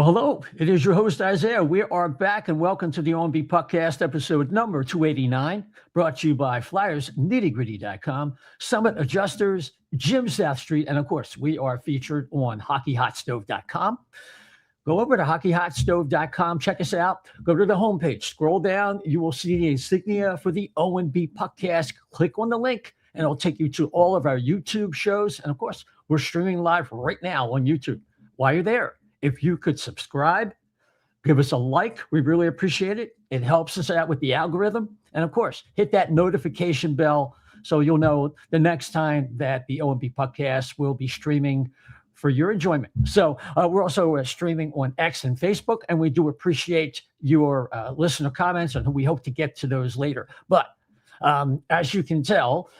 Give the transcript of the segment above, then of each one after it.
Well, hello. It is your host, Isaiah. We are back and welcome to the O&B Puckcast episode number 289, brought to you by FlyersNittyGritty.com, Summit Adjusters, Jim South Street, and of course, we are featured on HockeyHotStove.com. Go over to HockeyHotStove.com, check us out, go to the homepage, scroll down, you will see the insignia for the O&B Puckcast. Click on the link, and it'll take you to all of our YouTube shows. And of course, we're streaming live right now on YouTube. While you're there, if you could subscribe, give us a like, we really appreciate it. It helps us out with the algorithm. And of course, hit that notification bell so you'll know the next time that the O&B Puckcast will be streaming for your enjoyment. So we're also streaming on X and Facebook, and we do appreciate your listener comments, and we hope to get to those later. But as you can tell,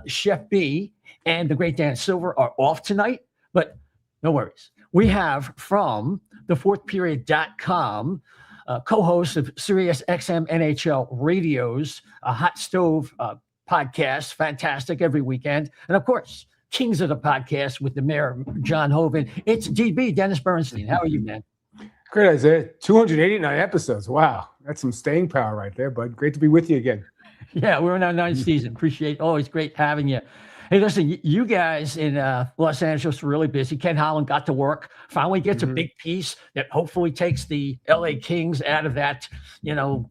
Chef B and the great Dan Silver are off tonight, but no worries. We have from thefourthperiod.com, co-host of SiriusXM NHL Radio's Hot Stove podcast, fantastic every weekend. And of course, Kings of the Podcast with the mayor, John Hoven. It's DB, Dennis Bernstein. How are you, man? Great, Isaiah. 289 episodes. Wow. That's some staying power right there, bud. Great to be with you again. Yeah, we're in our ninth season. Appreciate always great having you. Hey, listen, you guys in Los Angeles were really busy. Ken Holland got to work, finally gets a big piece that hopefully takes the LA Kings out of that,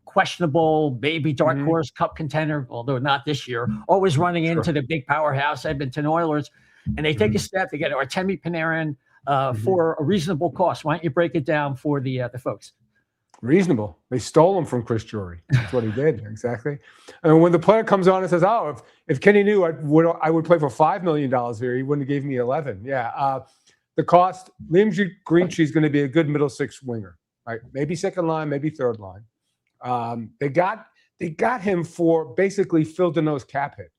questionable maybe dark horse cup contender, although not this year, always running into the big powerhouse Edmonton Oilers. And they take a step to get Artemi Panarin for a reasonable cost. Why don't you break it down for the folks? Reasonable. They stole him from Chris Drury. That's what he did. Exactly. And when the player comes on and says, "Oh, if Kenny knew I would play for $5 million here, he wouldn't have gave me 11." Yeah. The cost. Liam Greentree is going to be a good middle six winger, right? Maybe second line, maybe third line. They got him for basically filled the nose cap hit.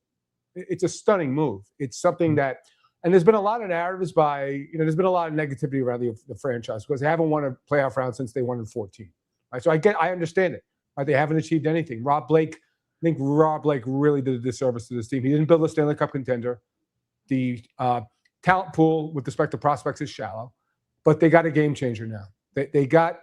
It's a stunning move. It's something that, and there's been a lot of narratives there's been a lot of negativity around the franchise because they haven't won a playoff round since they won in 2014. Right, so I understand it. Right, they haven't achieved anything. I think Rob Blake really did a disservice to this team. He didn't build a Stanley Cup contender. The talent pool with respect to prospects is shallow, but they got a game changer now. They got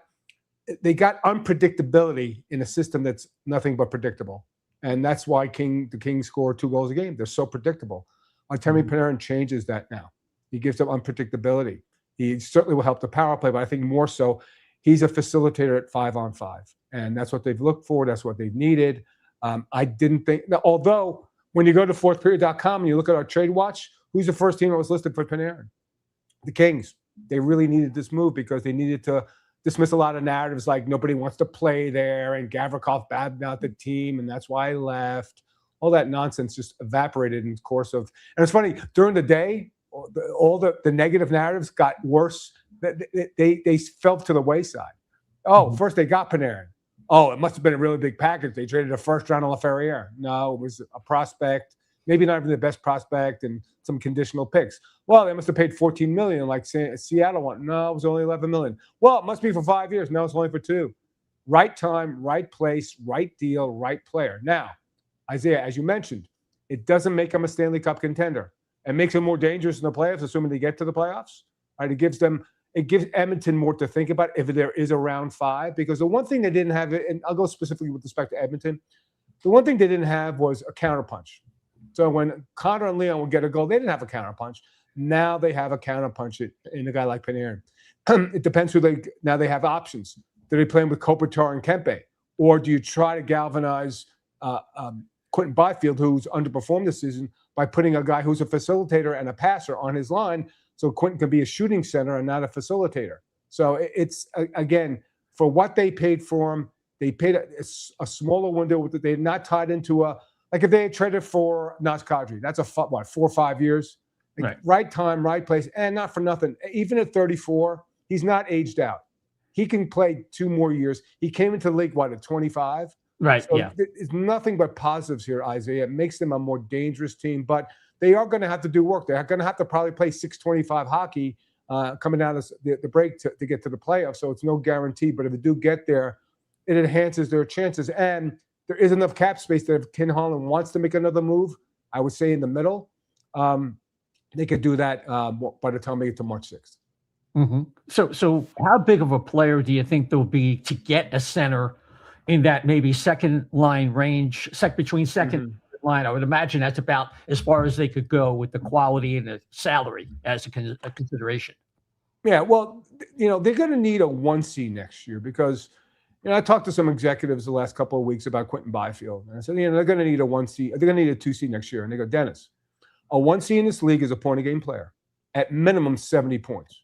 unpredictability in a system that's nothing but predictable, and that's why the Kings score 2 goals a game. They're so predictable. Artemi Panarin changes that now. He gives them unpredictability. He certainly will help the power play, but I think more so, he's a facilitator at 5-on-5, and that's what they've looked for. That's what they've needed. I didn't think – although when you go to fourthperiod.com and you look at our trade watch, who's the first team that was listed for Panarin? The Kings. They really needed this move because they needed to dismiss a lot of narratives like nobody wants to play there and Gavrikov badmouthed the team and that's why he left. All that nonsense just evaporated in the course of – and it's funny, during the day, all the negative narratives got worse. They fell to the wayside. First they got Panarin. It must have been a really big package. They traded a first round on LaFerriere. No, it was a prospect, maybe not even the best prospect, and some conditional picks. Well, they must have paid $14 million like Seattle wanted. No, it was only $11 million. Well, it must be for 5 years. No, it's only for 2. Right time, right place, right deal, right player. Now, Isaiah, as you mentioned, it doesn't make them a Stanley Cup contender. It makes them more dangerous in the playoffs, assuming they get to the playoffs. Right? It gives Edmonton more to think about if there is a round 5, because the one thing they didn't have, and I'll go specifically with respect to Edmonton, the one thing they didn't have was a counterpunch. So when Connor and Leon would get a goal, they didn't have a counterpunch. Now they have a counterpunch in a guy like Panarin. It depends now they have options. Do they play with Kopitar and Kempe? Or do you try to galvanize Quentin Byfield, who's underperformed this season, by putting a guy who's a facilitator and a passer on his line, so Quentin can be a shooting center and not a facilitator. So it's, again, for what they paid for him, they paid a smaller window. They're not tied into like if they had traded for Naz Kadri, that's 4 or 5 years. Right time, right place, and not for nothing. Even at 34, he's not aged out. He can play 2 more years. He came into the league, at 25? Right, so yeah. It's nothing but positives here, Isaiah. It makes them a more dangerous team, but they are going to have to do work. They're going to have to probably play 6:25 hockey coming out of the break to get to the playoffs, so it's no guarantee. But if they do get there, it enhances their chances. And there is enough cap space that if Ken Holland wants to make another move, I would say in the middle, they could do that by the time they get to March 6th. So how big of a player do you think there'll be to get a center in that maybe second line range, between second and third line? I would imagine that's about as far as they could go with the quality and the salary as a consideration. Yeah, well, they're going to need a 1C next year because, I talked to some executives the last couple of weeks about Quentin Byfield. And I said, they're going to need a 1C. They're going to need a 2C next year. And they go, Dennis, a 1C in this league is a point-a-game player. At minimum, 70 points.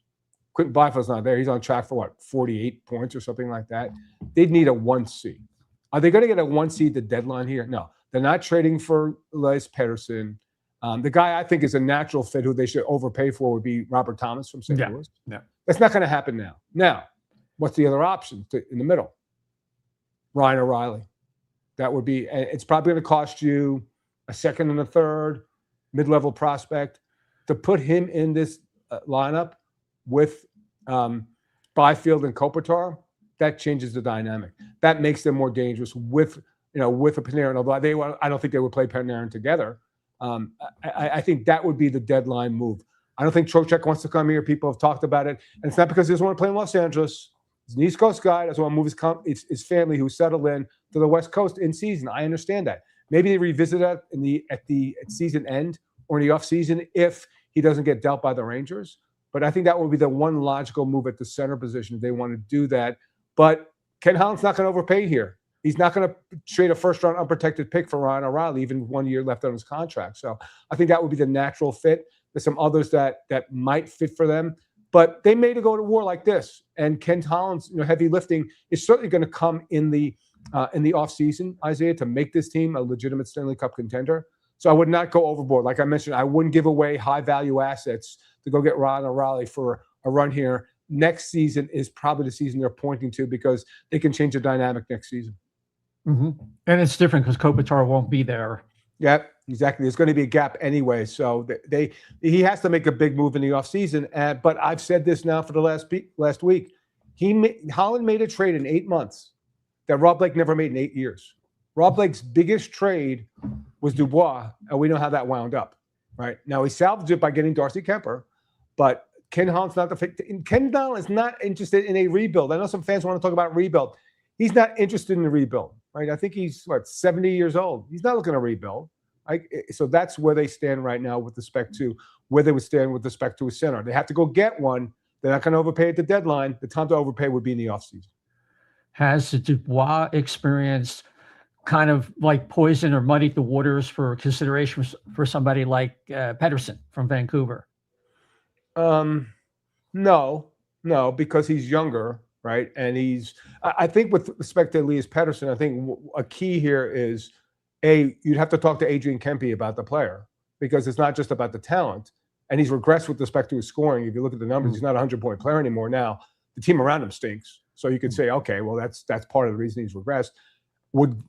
Quentin Byfield's not there. He's on track for, 48 points or something like that. They'd need a 1C. Are they going to get a 1C at the deadline here? No. They're not trading for Elias Pettersson. The guy I think is a natural fit who they should overpay for would be Robert Thomas from St. Louis. Yeah. That's not going to happen now. Now, what's the other option in the middle? Ryan O'Reilly. That would be, it's probably going to cost you a second and a third, mid-level prospect. To put him in this lineup with Byfield and Kopitar, that changes the dynamic. That makes them more dangerous with a Panarin. Although I don't think they would play Panarin together. I think that would be the deadline move. I don't think Trocheck wants to come here. People have talked about it. And it's not because he doesn't want to play in Los Angeles. He's an East Coast guy. Doesn't want to move his family who settled in to the West Coast in season. I understand that. Maybe they revisit that at season end or in the offseason if he doesn't get dealt by the Rangers. But I think that would be the one logical move at the center position if they want to do that. But Ken Holland's not going to overpay here. He's not going to trade a first-round unprotected pick for Ryan O'Reilly, even 1 year left on his contract. So I think that would be the natural fit. There's some others that might fit for them. But they may go to war like this. And Ken Holland's heavy lifting is certainly going to come in the offseason, Isaiah, to make this team a legitimate Stanley Cup contender. So I would not go overboard. Like I mentioned, I wouldn't give away high-value assets to go get Ryan O'Reilly for a run here. Next season is probably the season they're pointing to because they can change the dynamic next season. And it's different because Kopitar won't be there. Yeah, exactly. There's going to be a gap anyway. So he has to make a big move in the offseason. But I've said this now for the last week. Holland made a trade in 8 months that Rob Blake never made in 8 years. Rob Blake's biggest trade was Dubois, and we know how that wound up. Right now, he salvaged it by getting Darcy Kemper, but Ken Holland's not the fit. Ken Holland is not interested in a rebuild. I know some fans want to talk about rebuild. He's not interested in a rebuild. Right? I think he's 70 years old. He's not looking to rebuild. Right? So that's where they stand right now with respect to where they would stand with respect to a center. They have to go get one. They're not going to overpay at the deadline. The time to overpay would be in the offseason. Has the Dubois experience kind of like poison or muddied the waters for consideration for somebody like Pettersson from Vancouver? No, because he's younger. Right. And I think with respect to Elias Pettersson, I think a key here is you'd have to talk to Adrian Kempe about the player because it's not just about the talent. And he's regressed with respect to his scoring. If you look at the numbers, he's not a 100-point player anymore. Now the team around him stinks. So you could say, okay, well, that's part of the reason he's regressed. Would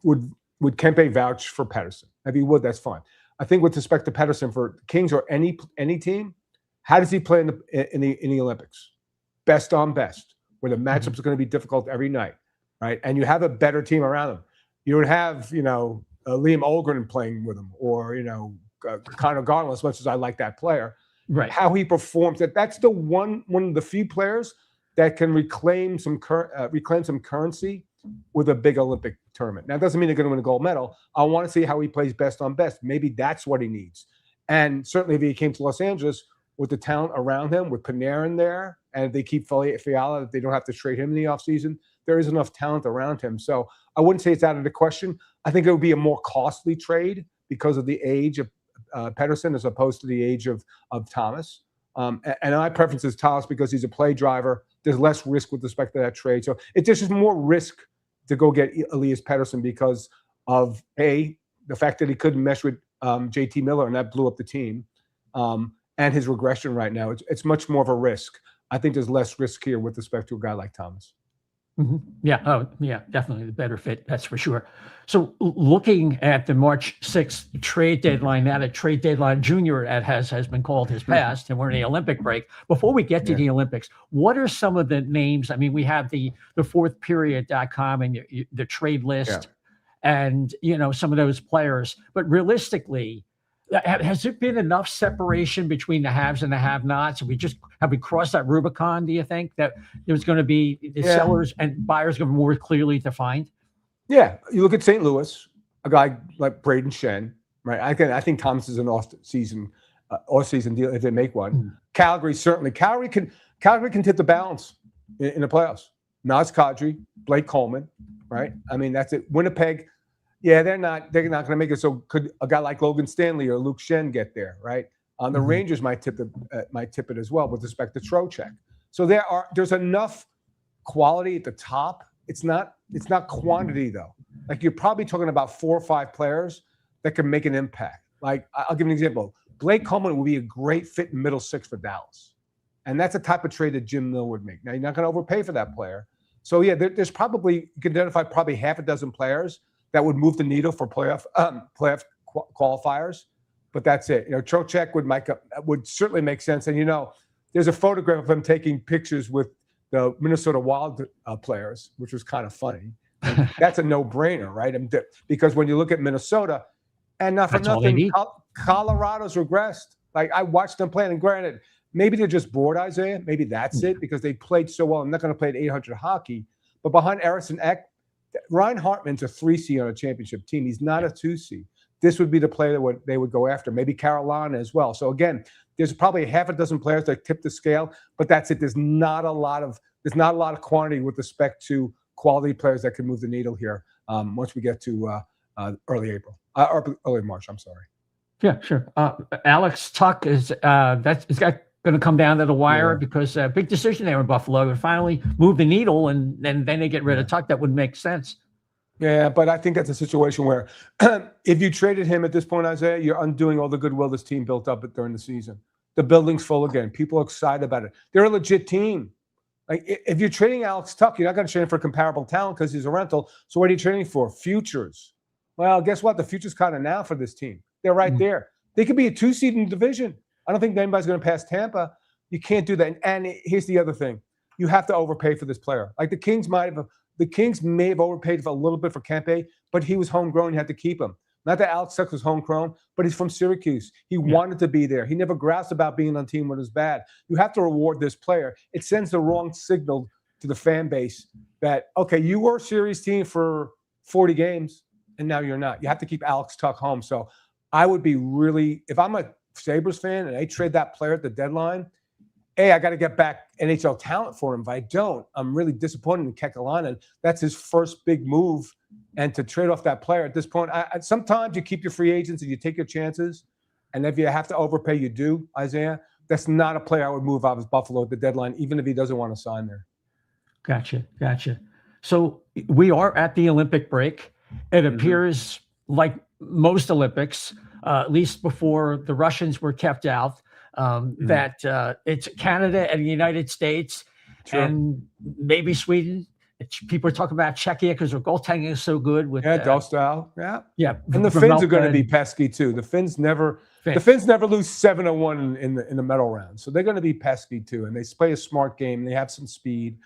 Kempe vouch for Pettersson? If he would, that's fine. I think with respect to Pettersson for Kings or any team, how does he play in the Olympics? Best on best, where the matchups are going to be difficult every night, right? And you have a better team around him. You don't have, Liam Olgren playing with him or, Connor Garland, as much as I like that player. Right. How he performs, that's the one of the few players that can reclaim some currency with a big Olympic tournament. Now, it doesn't mean they're going to win a gold medal. I want to see how he plays best on best. Maybe that's what he needs. And certainly if he came to Los Angeles with the talent around him, with Panarin there, and they keep Fiala, that they don't have to trade him in the offseason, there is enough talent around him. So I wouldn't say it's out of the question. I think it would be a more costly trade because of the age of Pettersson as opposed to the age of Thomas. And my preference is Thomas because he's a play driver. There's less risk with respect to that trade. So it's just more risk to go get Elias Pettersson because of, the fact that he couldn't mesh with JT Miller, and that blew up the team, and his regression right now. It's much more of a risk. I think there's less risk here with respect to a guy like Thomas. Mm-hmm. Yeah. Oh, yeah, definitely the better fit. That's for sure. So looking at the March 6th trade deadline, now that trade deadline junior has been called has passed and we're in the Olympic break. Before we get to the Olympics, what are some of the names? I mean, we have the fourthperiod.com and the trade list and, some of those players, but realistically, Has there been enough separation between the haves and the have-nots? Have we crossed that Rubicon? Do you think that there's going to be the sellers and buyers going to be more clearly defined? Yeah, you look at St. Louis, a guy like Braden Shen, right? I think Thomas is an off-season deal if they make one. Mm-hmm. Calgary certainly. Calgary can tip the balance in the playoffs. Naz Kadri, Blake Coleman, right? I mean, that's it. Winnipeg. Yeah, they're not going to make it. So could a guy like Logan Stanley or Luke Shen get there, right? The Rangers might tip it as well with respect to Trocheck. So there's enough quality at the top. It's not quantity though. Like you're probably talking about 4 or 5 players that can make an impact. Like I'll give you an example. Blake Coleman would be a great fit in middle 6 for Dallas, and that's a type of trade that Jim Mill would make. Now you're not going to overpay for that player. So yeah, there's probably you can identify probably half a dozen players that would move the needle for playoff qualifiers, but that's it. Trocheck would certainly make sense. And there's a photograph of him taking pictures with the Minnesota Wild players, which was kind of funny. And that's a no-brainer, right? Because when you look at Minnesota, and not for nothing, Colorado's regressed. Like I watched them play, and granted, maybe they're just bored, Isaiah. Maybe that's it because they played so well. I'm not going to play at 800 hockey, but behind Eriksson Ek, Ryan Hartman's a 3C on a championship team. He's not a 2C. This would be the player that they would go after. Maybe Carolina as well. So again, there's probably half a dozen players that tip the scale, but that's it. There's not a lot of quantity with respect to quality players that can move the needle here. Once we get to early April, or early March. I'm sorry. Yeah, sure. Alex Tuch is going to come down to the wire because a big decision there in Buffalo and finally move the needle, and then they get rid of Tuch. That would make sense. Yeah, but I think that's a situation where if you traded him at this point, Isaiah, you're undoing all the goodwill this team built up during the season. The building's full again. People are excited about it. They're a legit team. Like if you're trading Alex Tuch, you're not going to trade him for comparable talent because he's a rental. So what are you trading for? Futures. Well, guess what? The future's kind of now for this team. They're right there. They could be a 2 seed in the division. I don't think anybody's going to pass Tampa. You can't do that. And here's the other thing. You have to overpay for this player. Like the Kings may have overpaid a little bit for Kempe, but he was homegrown. You had to keep him. Not that Alex Tuch was homegrown, but he's from Syracuse. He wanted to be there. He never groused about being on a team when it was bad. You have to reward this player. It sends the wrong signal to the fan base that, okay, you were a series team for 40 games, and now you're not. You have to keep Alex Tuch home. So I would be really, if I'm a Sabres fan and I trade that player at the deadline, I got to get back NHL talent for him. If I don't, I'm really disappointed in Kekalainen. That's his first big move. And to trade off that player at this point, sometimes you keep your free agents and you take your chances. And if you have to overpay, you do, Isaiah. That's not a player I would move out of Buffalo at the deadline, even if he doesn't want to sign there. Gotcha. So we are at the Olympic break. It appears like most Olympics, at least before the Russians were kept out, that it's Canada and the United States and maybe Sweden. People are talking about Czechia because their goaltending is so good. Dostal. Yeah. And the Finns are going to be pesky too. The Finns never lose 7-1 in the medal round. So they're going to be pesky too. And they play a smart game. They have some speed.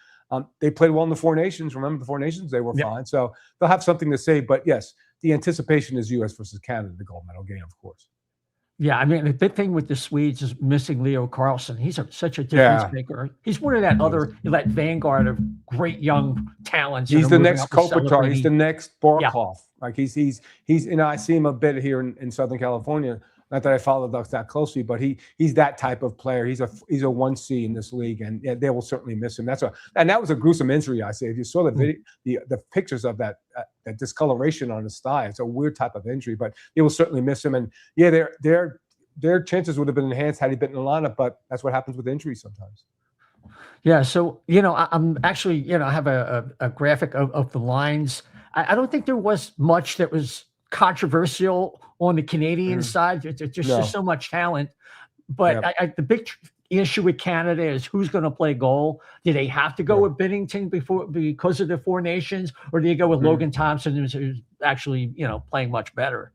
They played well in the Four Nations. Remember the Four Nations? They were fine. So they'll have something to say. But yes, the anticipation is U.S. versus Canada, the gold medal game, of course. Yeah, I mean, the big thing with the Swedes is missing Leo Carlson. He's such a difference maker. He's one of that vanguard of great young talents. He's the next Kopitar. He's the next Barkov. Like he's I see him a bit here in Southern California. Not that I follow the Ducks that closely, but he's that type of player. He's a 1C in this league, and they will certainly miss him. And that was a gruesome injury. I say, if you saw the video, the pictures of that discoloration on his thigh, it's a weird type of injury, but they will certainly miss him. And their chances would have been enhanced had he been in the lineup, but that's what happens with injuries sometimes. Yeah. So I'm actually I have a graphic of the lines. I don't think there was much that was controversial on the Canadian side. There's just so much talent. But the big issue with Canada is who's going to play goal. Do they have to go with Binnington because of the Four Nations, or do you go with Logan Thompson, who's actually playing much better?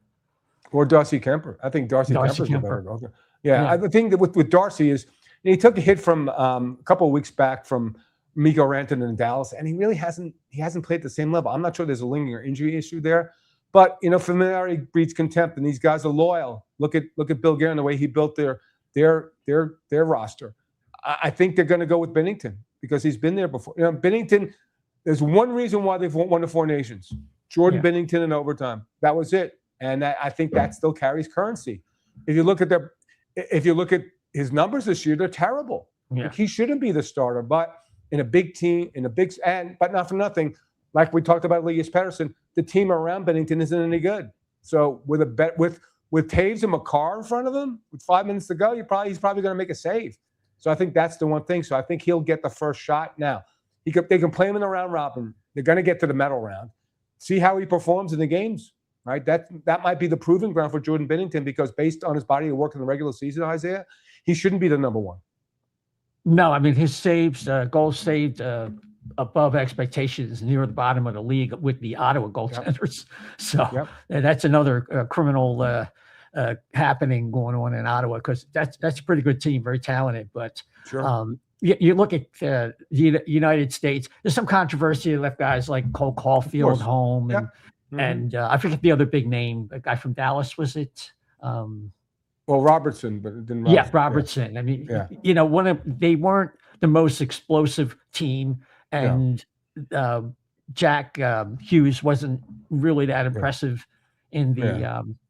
Or Darcy Kemper. I think Darcy Kemper's the better goal. The thing that with Darcy is he took a hit from a couple of weeks back from Mikko Rantanen in Dallas, and he really hasn't played at the same level. I'm not sure there's a lingering injury issue there. But familiarity breeds contempt, and these guys are loyal. Look at Bill Guerin, the way he built their roster. I think they're going to go with Binnington because he's been there before. Binnington. There's one reason why they've won the Four Nations: Jordan Binnington in overtime. That was it, and I think that still carries currency. If you look at his numbers this year, they're terrible. Yeah. Like, he shouldn't be the starter, but in a big team, but not for nothing. Like we talked about Elias Pettersson, the team around Binnington isn't any good. So with Taves and Makar in front of him, with 5 minutes to go, he's probably going to make a save. So I think that's the one thing. So I think he'll get the first shot. Now they can play him in the round robin. They're going to get to the medal round. See how he performs in the games. Right, that might be the proving ground for Jordan Binnington, because based on his body of work in the regular season, Isaiah, he shouldn't be the number one. No, I mean, his saves, goals saved above expectations, near the bottom of the league with the Ottawa goaltenders. Yep. So that's another criminal happening going on in Ottawa, because that's a pretty good team, very talented. But sure. You look at the United States, there's some controversy. They left guys like Cole Caulfield home. And I forget the other big name, a guy from Dallas, was it? Robertson, but it didn't. Robertson. Yeah. I mean, they weren't the most explosive team, and Jack Hughes wasn't really that impressive in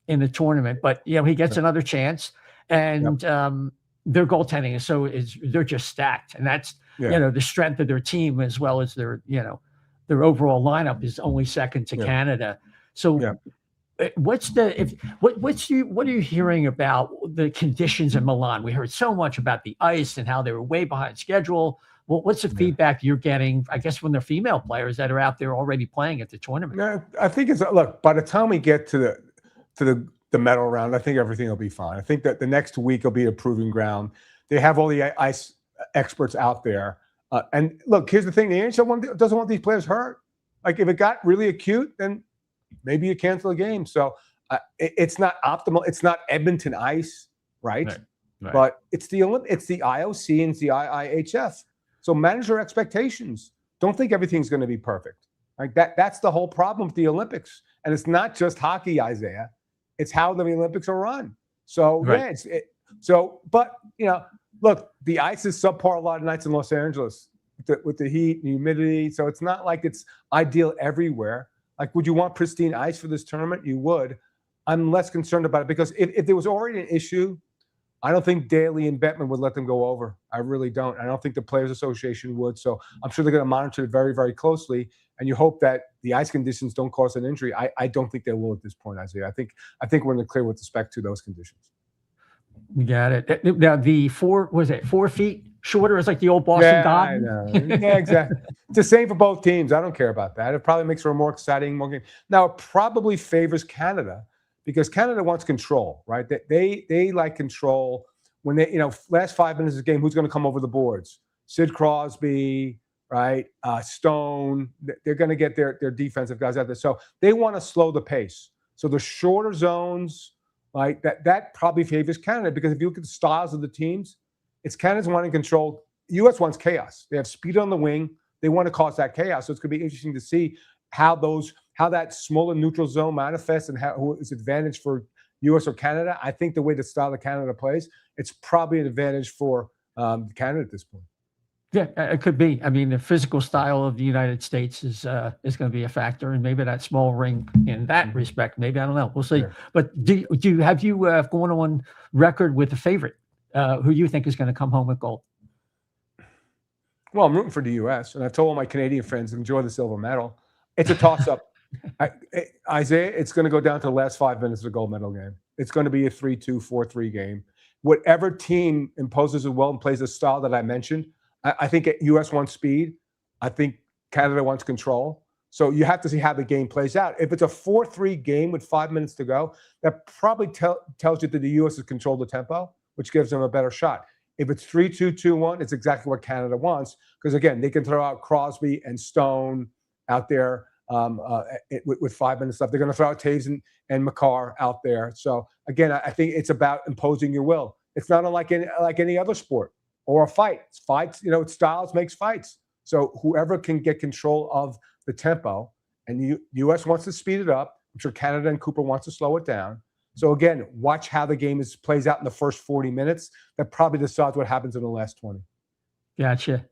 the tournament. But he gets another chance, and their goaltending they're just stacked, and that's the strength of their team, as well as their overall lineup is only second to Canada. So what are you hearing about the conditions in Milan? We heard so much about the ice and how they were way behind schedule. Well, what's the feedback you're getting, I guess, from the female players that are out there already playing at the tournament? Yeah, I think by the time we get to the medal round, I think everything will be fine. I think that the next week will be a proving ground. They have all the ice experts out there. And look, here's the thing: the NHL doesn't want these players hurt. Like, if it got really acute, then maybe you cancel a game. So it's not optimal. It's not Edmonton ice, right? But it's the IOC and it's the IIHF. So manage your expectations. Don't think everything's going to be perfect. Like that's the whole problem with the Olympics. And it's not just hockey, Isaiah. It's how the Olympics are run. So but look, the ice is subpar a lot of nights in Los Angeles with the heat and humidity. So it's not like it's ideal everywhere. Like, would you want pristine ice for this tournament? You would. I'm less concerned about it, because if there was already an issue, I don't think Daly and Bettman would let them go over. I really don't. I don't think the Players Association would. So I'm sure they're going to monitor it very, very closely. And you hope that the ice conditions don't cause an injury. I don't think they will at this point, Isaiah. I think we're in the clear with respect to those conditions. You got it. Now, the 4 feet shorter is like the old Boston Garden? I know. Yeah, exactly. It's the same for both teams. I don't care about that. It probably makes for a more exciting game. Now, it probably favors Canada, because Canada wants control, right? They like control when they, last 5 minutes of the game, who's going to come over the boards? Sid Crosby, right? Stone. They're going to get their defensive guys out there. So they want to slow the pace. So the shorter zones, like that probably favors Canada, because if you look at the styles of the teams, it's Canada's wanting control. U.S. wants chaos. They have speed on the wing. They want to cause that chaos. So it's going to be interesting to see how that smaller neutral zone manifests and how it's advantage for U.S. or Canada. I think the way the style of Canada plays, it's probably an advantage for Canada at this point. Yeah, it could be. I mean, the physical style of the United States is going to be a factor, and maybe that small rink in that respect. Maybe, I don't know. We'll see. Sure. But have you gone on record with a favorite who you think is going to come home with gold? Well, I'm rooting for the U.S., and I told all my Canadian friends, enjoy the silver medal. It's a toss-up. Isaiah, it's going to go down to the last 5 minutes of the gold medal game. It's going to be a 3-2, 4-3 game. Whatever team imposes a will and plays the style that I mentioned, I think U.S. wants speed. I think Canada wants control. So you have to see how the game plays out. If it's a 4-3 game with 5 minutes to go, that probably tells you that the U.S. has controlled the tempo, which gives them a better shot. If it's 3-2, 2-1, it's exactly what Canada wants, because, again, they can throw out Crosby and Stone out there with 5 minutes left. They're going to throw out Taves and Makar out there. So, again, I think it's about imposing your will. It's not like any other sport or a fight. It's fights, styles makes fights. So whoever can get control of the tempo, and the U.S. wants to speed it up, I'm sure Canada and Cooper wants to slow it down. So again, watch how the game plays out in the first 40 minutes. That probably decides what happens in the last 20. Gotcha.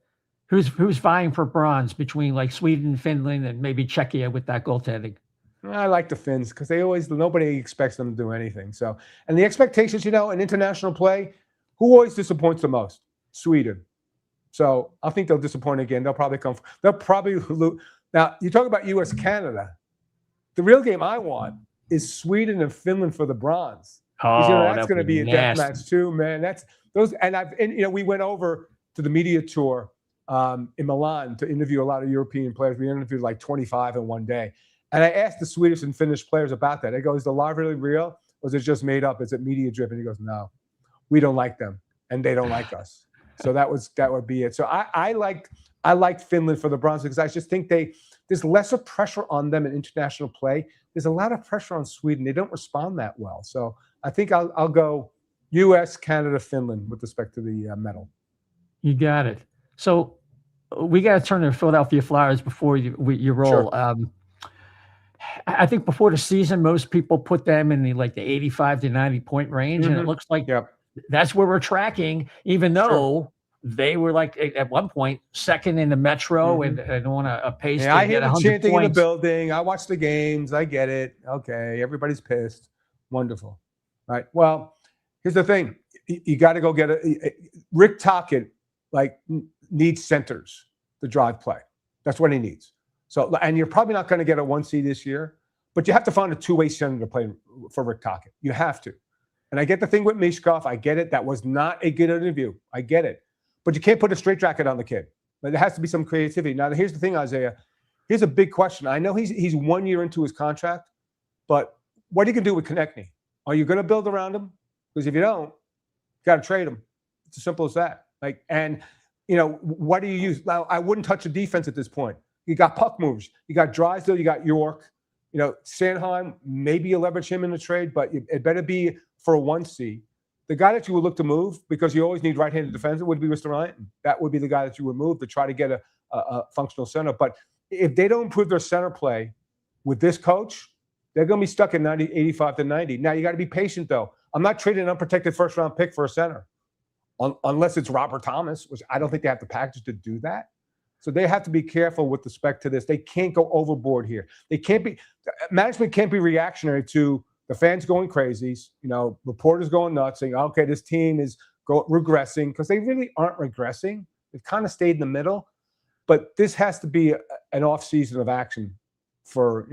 Who's vying for bronze between like Sweden, Finland, and maybe Czechia with that goaltending? I like the Finns because nobody expects them to do anything. So, and the expectations, in international play, who always disappoints the most? Sweden. So I think they'll disappoint again. They'll probably lose. Now, you talk about U.S. Canada. The real game I want is Sweden and Finland for the bronze. That's going to be a death match too, man. We went over to the media tour in Milan to interview a lot of European players. We interviewed like 25 in one day. And I asked the Swedish and Finnish players about that. I go, is the live really real? Or is it just made up? Is it media driven? He goes, no, we don't like them and they don't like us. So that would be it. So I liked Finland for the bronze because I just think there's lesser pressure on them in international play. There's a lot of pressure on Sweden. They don't respond that well. So I think I'll go U.S., Canada, Finland with respect to the medal. You got it. So we got to turn to Philadelphia Flyers before you roll. Sure. I think before the season, most people put them in the 85 to 90 point range, and it looks like that's where we're tracking. Even though they were at one point second in the Metro and on a pace. Yeah, I hear the chanting points in the building. I watch the games. I get it. Okay, everybody's pissed. Wonderful, right? Well, here's the thing: you got to go get Rick Tocchet needs centers to drive play. That's what he needs. So, and you're probably not going to get a 1 seed this year, but you have to find a two-way center to play for Rick Tocchet. You have to. And I get the thing with Michkov. I get it. That was not a good interview. I get it. But you can't put a straitjacket on the kid. But there has to be some creativity. Now, here's the thing, Isaiah. Here's a big question. I know he's 1 year into his contract, but what are you going to do with Konechny? Are you going to build around him? Because if you don't, you got to trade him. It's as simple as that. What do you use? Now, I wouldn't touch the defense at this point. You got puck movers. You got Drysdale. You got York. Sanheim, maybe you leverage him in the trade, but it better be for a 1 seed. The guy that you would look to move, because you always need right-handed defense, would be Mr. Ryan. That would be the guy that you would move to try to get a functional center. But if they don't improve their center play with this coach, they're going to be stuck at 85 to 90. Now, you got to be patient, though. I'm not trading an unprotected first-round pick for a center, unless it's Robert Thomas, which I don't think they have the package to do that. So they have to be careful with respect to this. They can't go overboard here. Management can't be reactionary to the fans going crazy, reporters going nuts, saying, okay, this team is regressing, because they really aren't regressing. They've kind of stayed in the middle. But this has to be an off-season of action for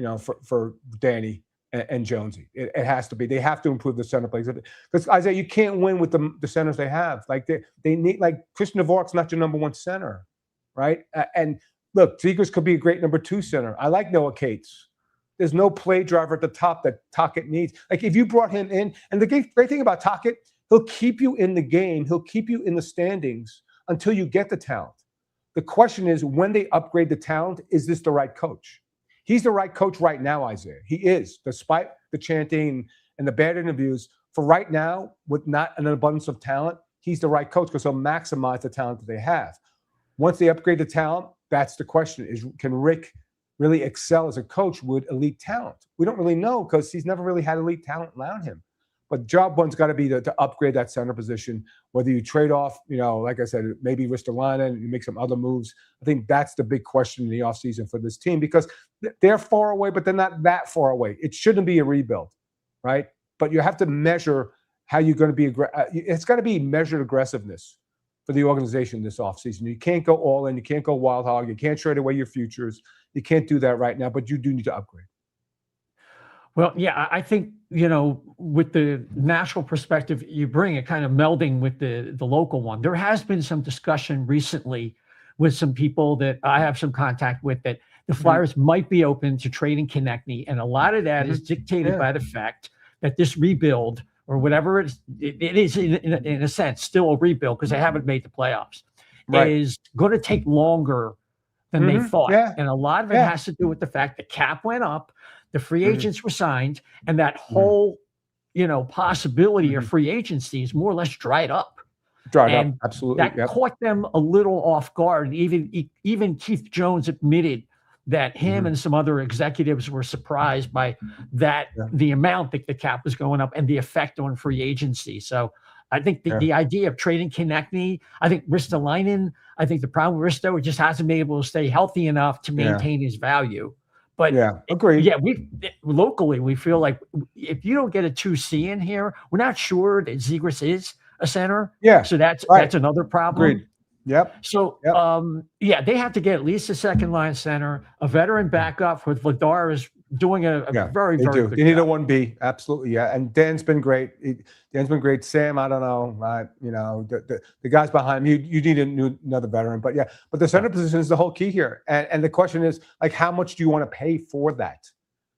Danny and Jonesy. It has to be. They have to improve the center plays. Because, Isaiah, you can't win with the centers they have. They need, Christian Dvorak's not your number one center, right? And look, Zegras could be a great number 2 center. I like Noah Cates. There's no play driver at the top that Tocchet needs. If you brought him in, and the great thing about Tocchet, he'll keep you in the game. He'll keep you in the standings until you get the talent. The question is, when they upgrade the talent, is this the right coach? He's the right coach right now, Isaiah. He is, despite the chanting and the bad interviews. For right now, with not an abundance of talent, he's the right coach because he'll maximize the talent that they have. Once they upgrade the talent, that's the question: can Rick really excel as a coach with elite talent? We don't really know because he's never really had elite talent around him. But job one's got to be to upgrade that center position, whether you trade off, like I said, maybe Ristolainen and you make some other moves. I think that's the big question in the offseason for this team, because they're far away, but they're not that far away. It shouldn't be a rebuild, right? But you have to measure how you're going to be. It's got to be measured aggressiveness for the organization this offseason. You can't go all in. You can't go wild hog. You can't trade away your futures. You can't do that right now, but you do need to upgrade. Well, yeah, I think, with the national perspective you bring, it kind of melding with the local one. There has been some discussion recently with some people that I have some contact with that the Flyers might be open to trading Konechny. And a lot of that is dictated by the fact that this rebuild, or whatever it is in a sense, still a rebuild because they haven't made the playoffs, is going to take longer than they thought. Yeah. And a lot of it has to do with the fact the cap went up, the free agents were signed, and that whole, possibility of free agency is more or less dried up. Absolutely. That caught them a little off guard. Even Keith Jones admitted that him and some other executives were surprised by that, the amount that the cap was going up and the effect on free agency. So I think the idea of trading Konechny, I think Ristolainen, I think the problem with Risto, it just hasn't been able to stay healthy enough to maintain his value. But agreed. Locally, we feel like if you don't get a 2C in here, we're not sure that Zegras is a center. Yeah. So that's another problem. Agreed. Yep. So, they have to get at least a second line center, a veteran backup with Vladar is doing a very good job. They need a 1B. Absolutely. Yeah. And Dan's been great. Dan's been great. Sam, I don't know. The guys behind him, you need another veteran. But but the center position is the whole key here. And the question is, like, how much do you want to pay for that?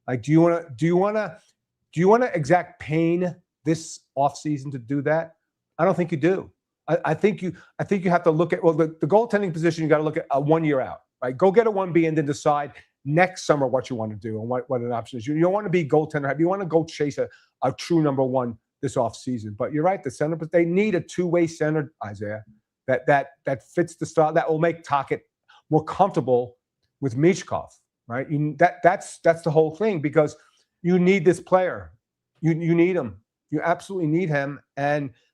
Like, do you want to exact pain this offseason to do that? I don't think you do. I think you have to look at, the goaltending position, you got to look at 1 year out, right? Go get a 1B and then decide next summer what you want to do and what an option is. You don't want to be goaltender. You want to go chase a true number one this offseason. But you're right, the center, but they need a two-way center, Isaiah, that fits the style, that will make Tocchet more comfortable with Michkov, right? That's the whole thing, because you need this player. You need him. You absolutely need him.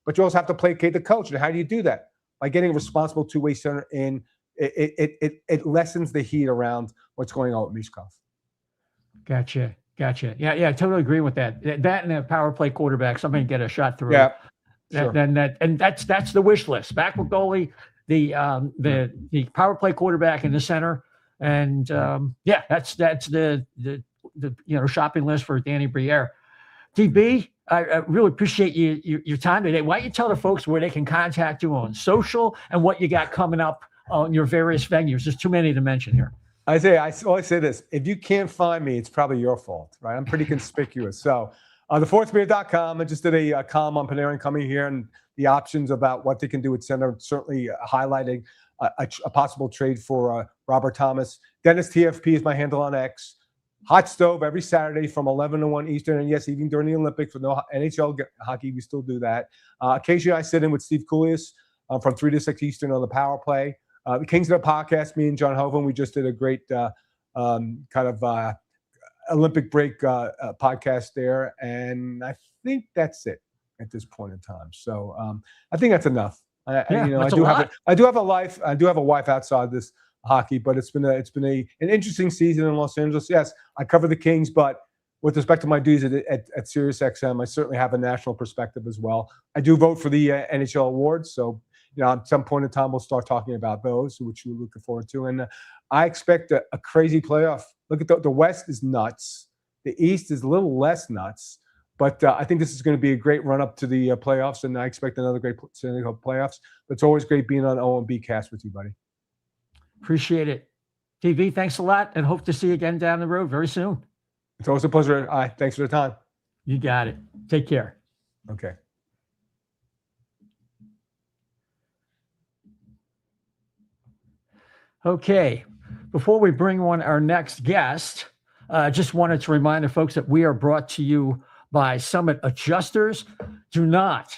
But you also have to placate the coach. And how do you do that? By getting a responsible two-way center in. It lessens the heat around what's going on with Michkov. Gotcha. Yeah, I totally agree with that. That and a power play quarterback, somebody get a shot through. Yeah, sure. And that's the wish list. Backup goalie, the power play quarterback in the center, and that's the shopping list for Danny Brière. DB, I really appreciate your time today. Why don't you tell the folks where they can contact you on social and what you got coming up on your various venues? There's too many to mention here. Isaiah, I always say this: if you can't find me, it's probably your fault, right? I'm pretty conspicuous. So, thefourthbeer.com, I just did a column on Panarin coming here and the options about what they can do at center, certainly highlighting a possible trade for Robert Thomas. Dennis TFP is my handle on X. Hot Stove every Saturday from 11 to 1 Eastern. And yes, even during the Olympics with no NHL hockey, we still do that. Occasionally I sit in with Steve Koulias from 3 to 6 Eastern on the power play. The Kings of the Podcast, me and John Hoven, we just did a great Olympic break podcast there. And I think that's it at this point in time. So I think that's enough. I do have a life. I do have a wife outside this hockey, but it's been an interesting season in Los Angeles. Yes, I cover the Kings, but with respect to my duties at SiriusXM, I certainly have a national perspective as well. I do vote for the NHL awards, so at some point in time we'll start talking about those, which we're looking forward to. And I expect a crazy playoff. Look at the West is nuts. The East is a little less nuts, but I think this is going to be a great run up to the playoffs, and I expect another great playoffs. But it's always great being on O&B Cast with you, buddy. Appreciate it. TV, thanks a lot, and hope to see you again down the road very soon. It's always a pleasure. Thanks for the time. You got it. Take care. Okay. Okay. Before we bring on our next guest, I just wanted to remind the folks that we are brought to you by Summit Adjusters. Do not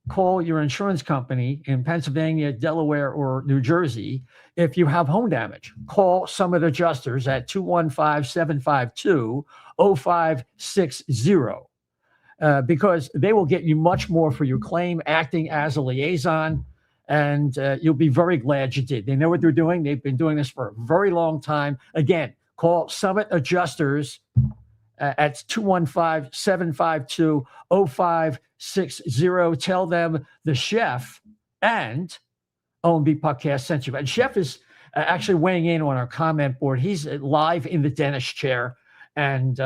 call your insurance company in Pennsylvania, Delaware, or New Jersey if you have home damage. Call Summit Adjusters at 215-752-0560 because they will get you much more for your claim, acting as a liaison, and you'll be very glad you did. They know what they're doing. They've been doing this for a very long time. Again, call Summit Adjusters at 215-752-0560. Tell them the chef and O&B Puckcast sent you. And Chef is actually weighing in on our comment board. He's live in the dentist chair, and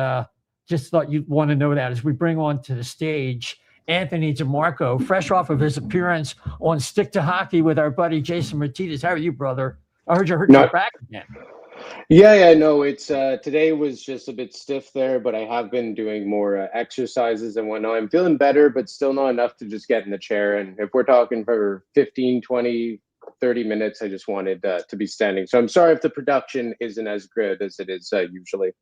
just thought you'd want to know that as we bring on to the stage Anthony DiMarco, fresh off of his appearance on Stick to Hockey with our buddy Jason Martinez. How are you, brother? I heard you hurt your back again. Yeah, no, it's today was just a bit stiff there, but I have been doing more exercises and whatnot. I'm feeling better, but still not enough to just get in the chair. And if we're talking for 15, 20, 30 minutes, I just wanted to be standing. So I'm sorry if the production isn't as good as it is usually.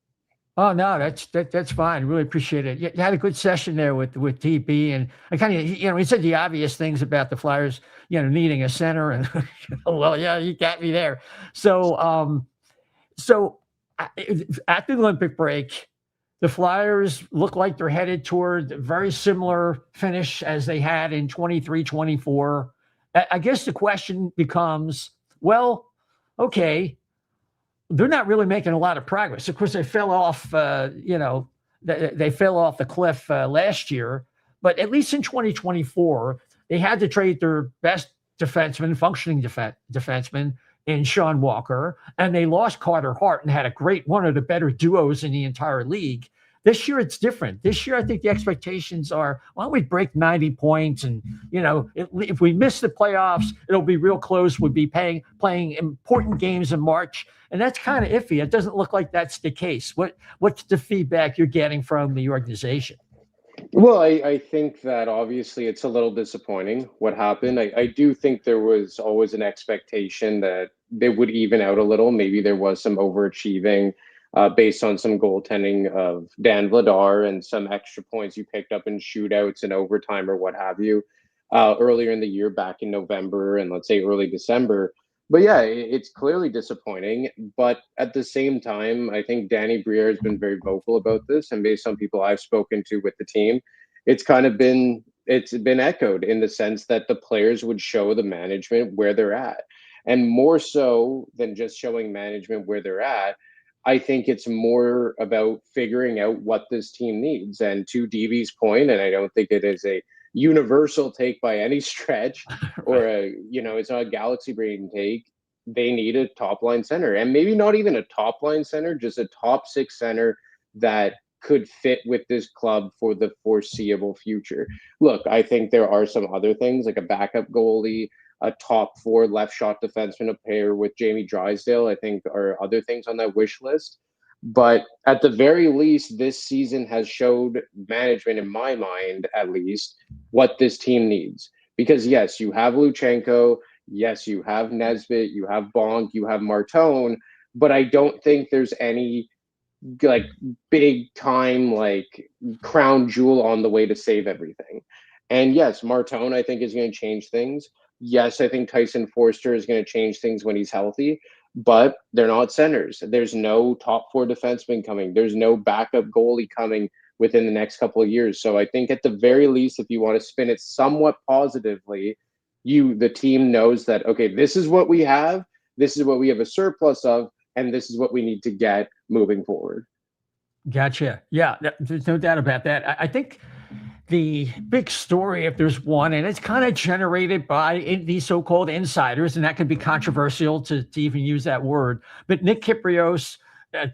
Oh, no, that's fine. Really appreciate it. You had a good session there with DB, and I kind of, he said the obvious things about the Flyers, needing a center, and well, yeah, you got me there. So, So at the Olympic break, the Flyers look like they're headed toward a very similar finish as they had in 23-24. I guess the question becomes, well, okay, they're not really making a lot of progress. Of course, they fell off, they fell off the cliff last year, but at least in 2024, they had to trade their best defenseman, functioning defenseman in Sean Walker, and they lost Carter Hart and had one of the better duos in the entire league. This year, it's different. This year, I think the expectations are, why don't we break 90 points? And, if we miss the playoffs, it'll be real close. We'll be playing important games in March. And that's kind of iffy. It doesn't look like that's the case. What's the feedback you're getting from the organization? Well, I think that obviously it's a little disappointing what happened. I do think there was always an expectation that they would even out a little. Maybe there was some overachieving based on some goaltending of Dan Vladar and some extra points you picked up in shootouts and overtime or what have you earlier in the year, back in November and let's say early December. But yeah, it's clearly disappointing. But at the same time, I think Danny Brière has been very vocal about this. And based on people I've spoken to with the team, it's been echoed in the sense that the players would show the management where they're at. And more so than just showing management where they're at, I think it's more about figuring out what this team needs. And to DV's point, and I don't think it is a universal take by any stretch, or it's not a galaxy brain take. They need a top line center, and maybe not even a top line center, just a top six center that could fit with this club for the foreseeable future. Look, I think there are some other things like a backup goalie, a top four left shot defenseman, a pair with Jamie Drysdale, I think are other things on that wish list. But at the very least, this season has showed management, in my mind, at least, what this team needs. Because yes, you have Luchenko, yes, you have Nesbitt, you have Bonk, you have Martone, but I don't think there's any like big time like crown jewel on the way to save everything. And yes, Martone, I think, is going to change things. Yes, I think Tyson Forster is going to change things when he's healthy, but they're not centers. There's no top four defenseman coming. There's no backup goalie coming within the next couple of years. So I think at the very least, if you want to spin it somewhat positively, the team knows that, okay, this is what we have. This is what we have a surplus of, and this is what we need to get moving forward. Gotcha. Yeah, there's no doubt about that. I think the big story, if there's one, and it's kind of generated by these so-called insiders, and that can be controversial to even use that word. But Nick Kypreos,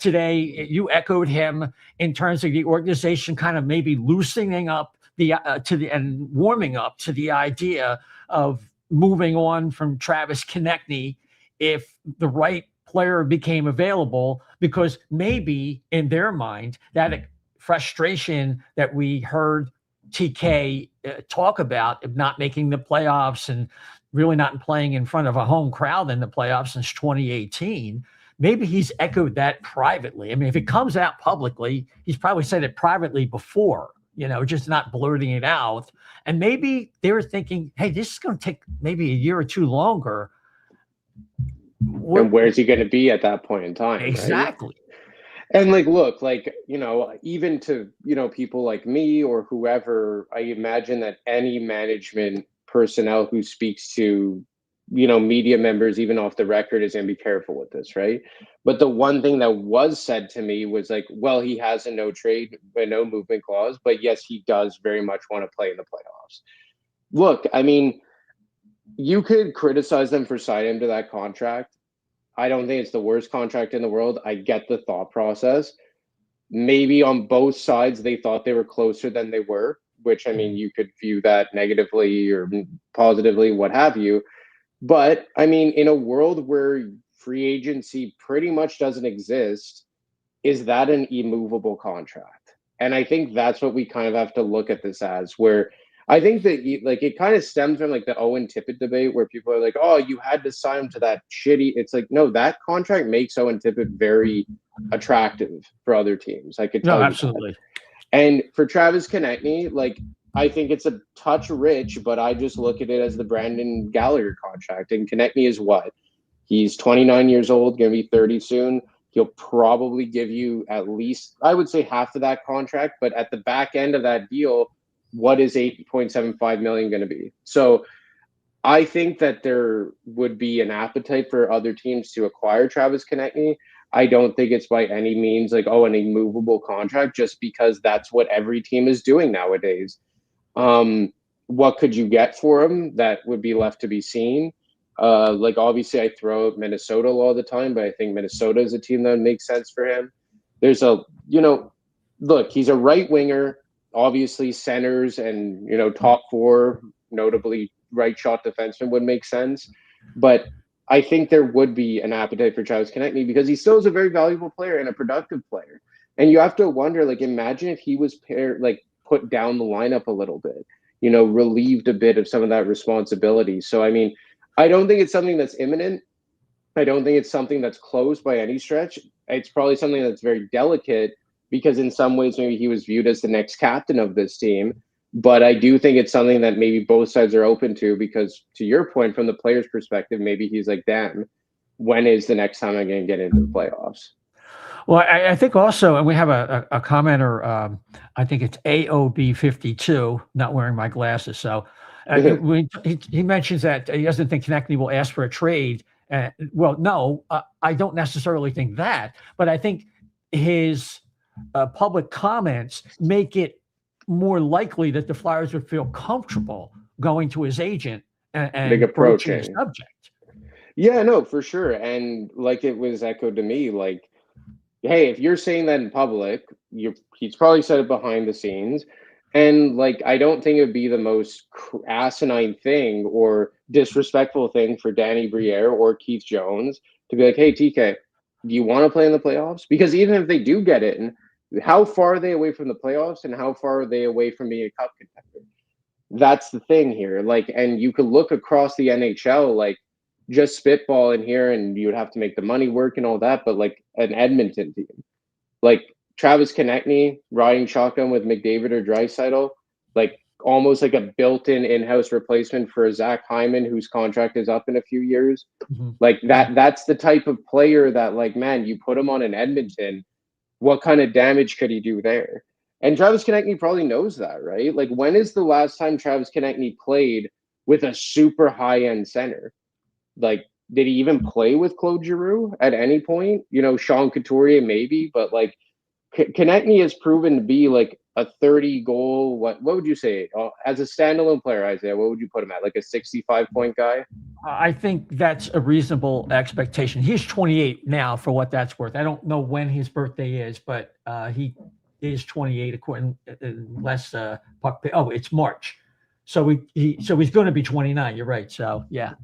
today, you echoed him in terms of the organization kind of maybe loosening up and warming up to the idea of moving on from Travis Konecny if the right player became available, because maybe in their mind that frustration that we heard TK talk about of not making the playoffs and really not playing in front of a home crowd in the playoffs since 2018. Maybe he's echoed that privately. I mean, if it comes out publicly, he's probably said it privately before, just not blurting it out. And maybe they were thinking, hey, this is going to take maybe a year or two longer. And where's he going to be at that point in time? Exactly. Right? And look, even to, people like me or whoever, I imagine that any management personnel who speaks to, media members, even off the record, is going to be careful with this, right? But the one thing that was said to me was well, he has a no trade, no movement clause, but yes, he does very much want to play in the playoffs. Look, I mean, you could criticize them for signing him to that contract. I don't think it's the worst contract in the world. I get the thought process. Maybe on both sides, they thought they were closer than they were, which, I mean, you could view that negatively or positively, what have you. But, I mean, in a world where free agency pretty much doesn't exist, is that an immovable contract? And I think that's what we kind of have to look at this as, where I think that it kind of stems from the Owen Tippett debate, where people are like, oh, you had to sign him to that shitty. It's no, that contract makes Owen Tippett very attractive for other teams. I could tell you absolutely. That. And for Travis Konecny, I think it's a touch rich, but I just look at it as the Brandon Gallagher contract. And Konecny is what? He's 29 years old, going to be 30 soon. He'll probably give you at least, I would say, half of that contract. But at the back end of that deal, what is $8.75 million going to be? So I think that there would be an appetite for other teams to acquire Travis Konechny. I don't think it's by any means like, an immovable contract, just because that's what every team is doing nowadays. What could you get for him? That would be left to be seen. Like, obviously, I throw out Minnesota all the time, but I think Minnesota is a team that would make sense for him. There's look, he's a right winger. Obviously, centers and, top four, notably right shot defenseman, would make sense. But I think there would be an appetite for Travis Konechny because he still is a very valuable player and a productive player. And you have to wonder, like, imagine if he was put down the lineup a little bit, relieved a bit of some of that responsibility. So, I mean, I don't think it's something that's imminent. I don't think it's something that's closed by any stretch. It's probably something that's very delicate because in some ways maybe he was viewed as the next captain of this team. But I do think it's something that maybe both sides are open to because, to your point, from the player's perspective, maybe he's like, damn, when is the next time I'm going to get into the playoffs? Well, I think also, and we have a commenter, I think it's AOB52, not wearing my glasses. So he mentions that he doesn't think Konechny will ask for a trade. Well, no, I don't necessarily think that, but I think his public comments make it more likely that the Flyers would feel comfortable going to his agent and approaching the subject. Yeah, no, for sure. And like it was echoed to me, like, hey, if you're saying that in public, he's probably said it behind the scenes. And like, I don't think it would be the most asinine thing or disrespectful thing for Danny Brière or Keith Jones to be like, hey, TK, do you want to play in the playoffs? Because even if they do get in, how far are they away from the playoffs and how far are they away from being a cup contender? That's the thing here. Like, and you could look across the NHL, like, just spitball in here and you would have to make the money work and all that. But like an Edmonton team, like Travis Konechny riding shotgun with McDavid or Draisaitl, like almost like a built-in in-house replacement for Zach Hyman, whose contract is up in a few years. Mm-hmm. Like that's the type of player that, like, man, you put him on in Edmonton, what kind of damage could he do there? And Travis Konechny probably knows that, right? Like, when is the last time Travis Konechny played with a super high-end center? Like, did he even play with Claude Giroux at any point? Sean Couturier maybe, but like Konechny has proven to be like a 30-goal. What would you say as a standalone player, Isaiah? What would you put him at? Like a 65-point guy? I think that's a reasonable expectation. He's 28 now, for what that's worth. I don't know when his birthday is, but he is 28 according unless puck. It's March. So he's going to be 29. You're right. So yeah.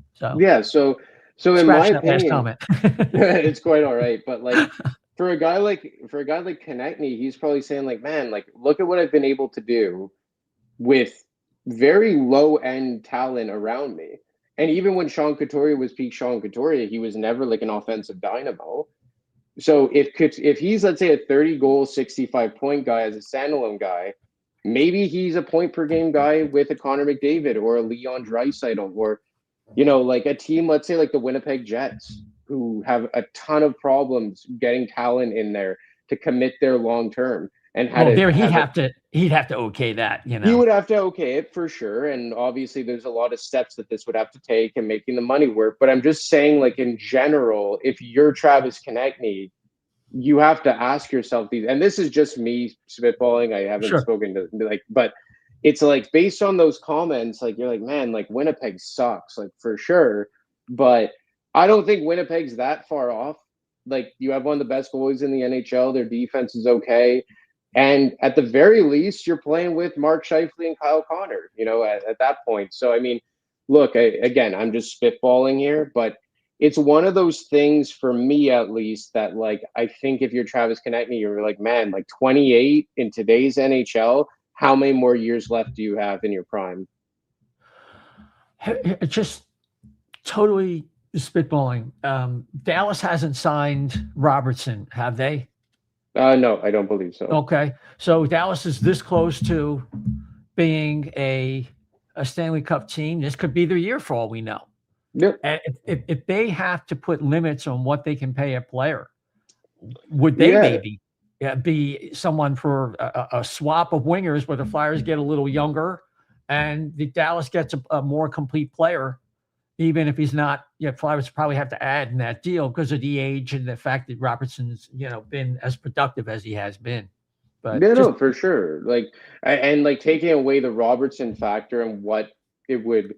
So in my opinion, comment. It's quite all right. But like for a guy like Konechny, he's probably saying like, man, like, look at what I've been able to do with very low end talent around me. And even when Sean Couturier was peak Sean Couturier, he was never like an offensive dynamo. So if he's, let's say, a 30-goal, 65-point guy as a standalone guy, maybe he's a point per game guy with a Connor McDavid or a Leon Draisaitl or, like a team, let's say like the Winnipeg Jets, who have a ton of problems getting talent in there to commit their long term. And he'd have to okay that, He would have to okay it for sure. And obviously there's a lot of steps that this would have to take and making the money work. But I'm just saying, like, in general, if you're Travis Konechny, you have to ask yourself these, and this is just me spitballing. I haven't spoken to, like, but it's like based on those comments, like, you're like, man, like Winnipeg sucks, like, for sure. But I don't think Winnipeg's that far off. Like, you have one of the best goalies in the NHL. Their defense is okay. And at the very least, you're playing with Mark Scheifele and Kyle Connor, at that point. So, I mean, look, I'm just spitballing here, but it's one of those things for me, at least, that, like, I think if you're Travis Konechny, you're like, man, like 28 in today's NHL, how many more years left do you have in your prime? Just totally spitballing. Dallas hasn't signed Robertson, have they? No, I don't believe so. Okay. So Dallas is this close to being a Stanley Cup team. This could be their year for all we know. Yep. And if they have to put limits on what they can pay a player, would they Yeah. maybe be someone for a swap of wingers where the Flyers get a little younger and the Dallas gets a more complete player, even if he's not, Flyers probably have to add in that deal because of the age and the fact that Robertson's, been as productive as he has been. But Yeah, just no, for sure. Like, and like taking away the Robertson factor and what it would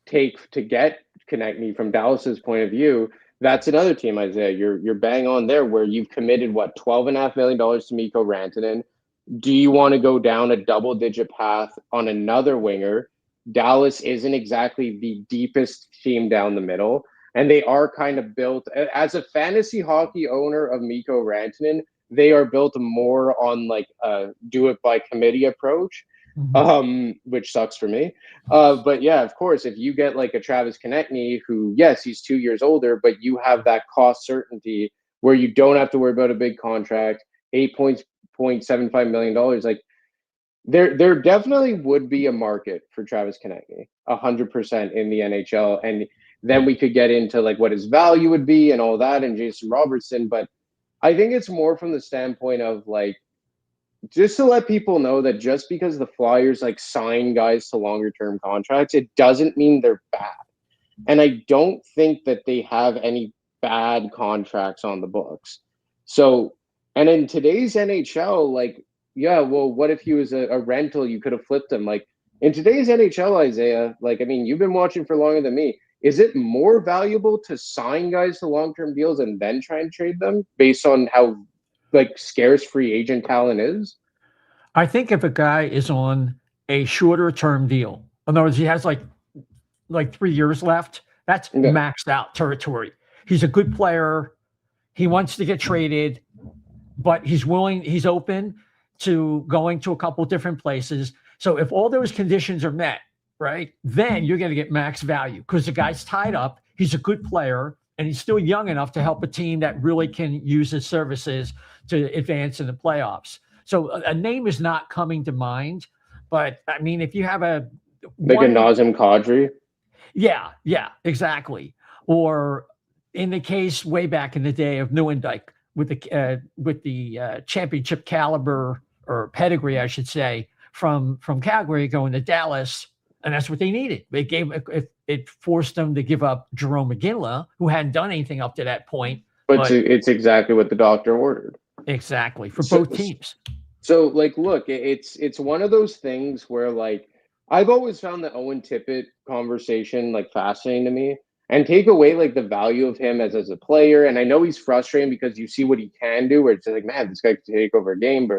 take to get Konechny from Dallas's point of view, that's another team, Isaiah. You're bang on there where you've committed what $12.5 million to Mikko Rantanen. Do you want to go down a double-digit path on another winger? Dallas isn't exactly the deepest team down the middle, and they are kind of built as a fantasy hockey owner of Mikko Rantanen. They are built more on like a do it by committee approach, which sucks for me. But yeah, of course, if you get like a Travis Konechny, who, yes, he's 2 years older, but you have that cost certainty where you don't have to worry about a big contract, $8.75 million. Like there definitely would be a market for Travis Konechny, 100% in the NHL. And then we could get into like what his value would be and all that, and Jason Robertson. But I think it's more from the standpoint of like, just to let people know that just because the Flyers like sign guys to longer term contracts, it doesn't mean they're bad. And I don't think that they have any bad contracts on the books. So, and in today's NHL, like, yeah, well, what if he was a rental? You could have flipped him. Like in today's NHL, Isaiah, like, I mean, you've been watching for longer than me. Is it more valuable to sign guys to long-term deals and then try and trade them based on how like scarce free agent talent is? I think if a guy is on a shorter term deal, in other words, he has like 3 years left, that's maxed out territory. He's a good player. He wants to get traded, but he's open to going to a couple different places. So if all those conditions are met, right, then you're going to get max value because the guy's tied up. He's a good player and he's still young enough to help a team that really can use his services to advance in the playoffs. So a name is not coming to mind, but I mean, if you have a Nazem Kadri, yeah, exactly. Or in the case way back in the day of Neuendijk with the championship caliber or pedigree, I should say, from Calgary going to Dallas, and that's what they needed. It forced them to give up Jerome McGinley, who hadn't done anything up to that point. But it's exactly what the doctor ordered. Exactly, for both teams. So, like, look, it's one of those things where, like, I've always found the Owen Tippett conversation, like, fascinating to me. And take away, like, the value of him as a player. And I know he's frustrating because you see what he can do, where it's like, man, this guy can take over a game.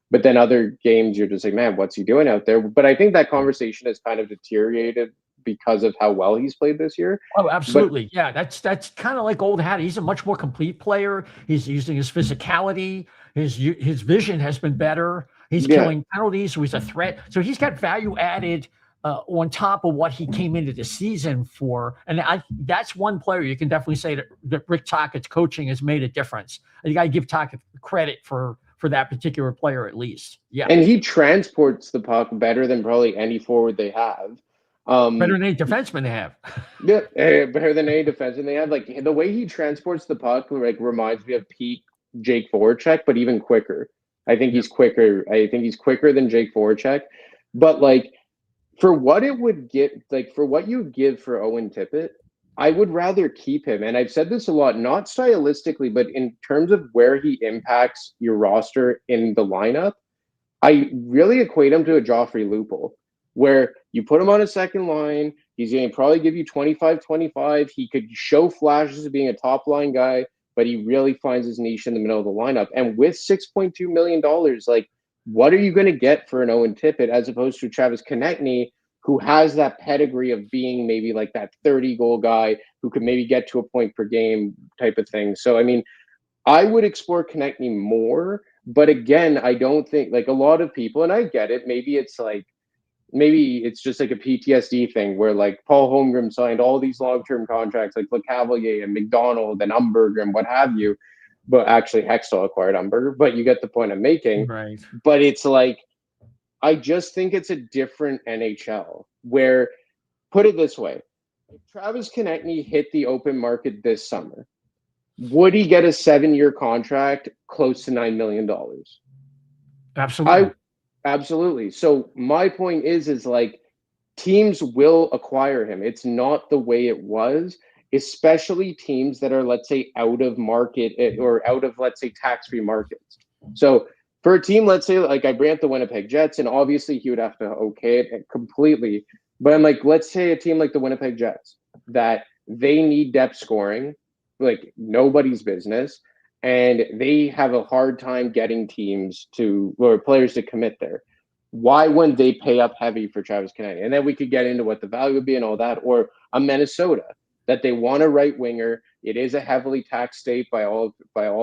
But then other games, you're just like, man, what's he doing out there? But I think that conversation has kind of deteriorated because of how well he's played this year. Oh, absolutely. Yeah, that's kind of like old hat. He's a much more complete player. He's using his physicality. His vision has been better. He's killing penalties, so he's a threat. So he's got value added on top of what he came into the season for. And that's one player you can definitely say that Rick Tocchet's coaching has made a difference. You got to give Tocchet credit for that particular player at least. Yeah. And he transports the puck better than probably any forward they have. Better than any defenseman they have. Yeah, better than any defenseman they have. Like the way he transports the puck, like reminds me of peak Jake Voracek, but even quicker. I think he's quicker. I think he's quicker than Jake Voracek. But like for what it would get, like for what you give for Owen Tippett, I would rather keep him. And I've said this a lot, not stylistically, but in terms of where he impacts your roster in the lineup. I really equate him to a Joffrey Lupul, where you put him on a second line, he's going to probably give you 25-25. He could show flashes of being a top line guy, but he really finds his niche in the middle of the lineup. And with $6.2 million, like, what are you going to get for an Owen Tippett as opposed to Travis Konechny, who has that pedigree of being maybe like that 30-goal guy who could maybe get to a point per game type of thing. So, I mean, I would explore Konechny more. But again, I don't think, like, a lot of people, and I get it, maybe it's just like a PTSD thing where like Paul Holmgren signed all these long-term contracts like LeCavalier and McDonald and Umberger and what have you. But actually Hextall acquired Umberger, but you get the point I'm making. Right. But it's like, I just think it's a different NHL where, put it this way, if Travis Konechny hit the open market this summer, would he get a 7-year contract close to $9 million? Absolutely. Absolutely. So my point is like, teams will acquire him. It's not the way it was, especially teams that are, let's say, out of market or out of, let's say, tax-free markets. So for a team, let's say, like, I bring up the Winnipeg Jets, and obviously he would have to okay it completely. But I'm like, let's say a team like the Winnipeg Jets, that they need depth scoring, like nobody's business, and they have a hard time getting teams to, or players to commit there. Why wouldn't they pay up heavy for Travis Konecny? And then we could get into what the value would be and all that. Or a Minnesota, that they want a right winger. It is a heavily taxed state by all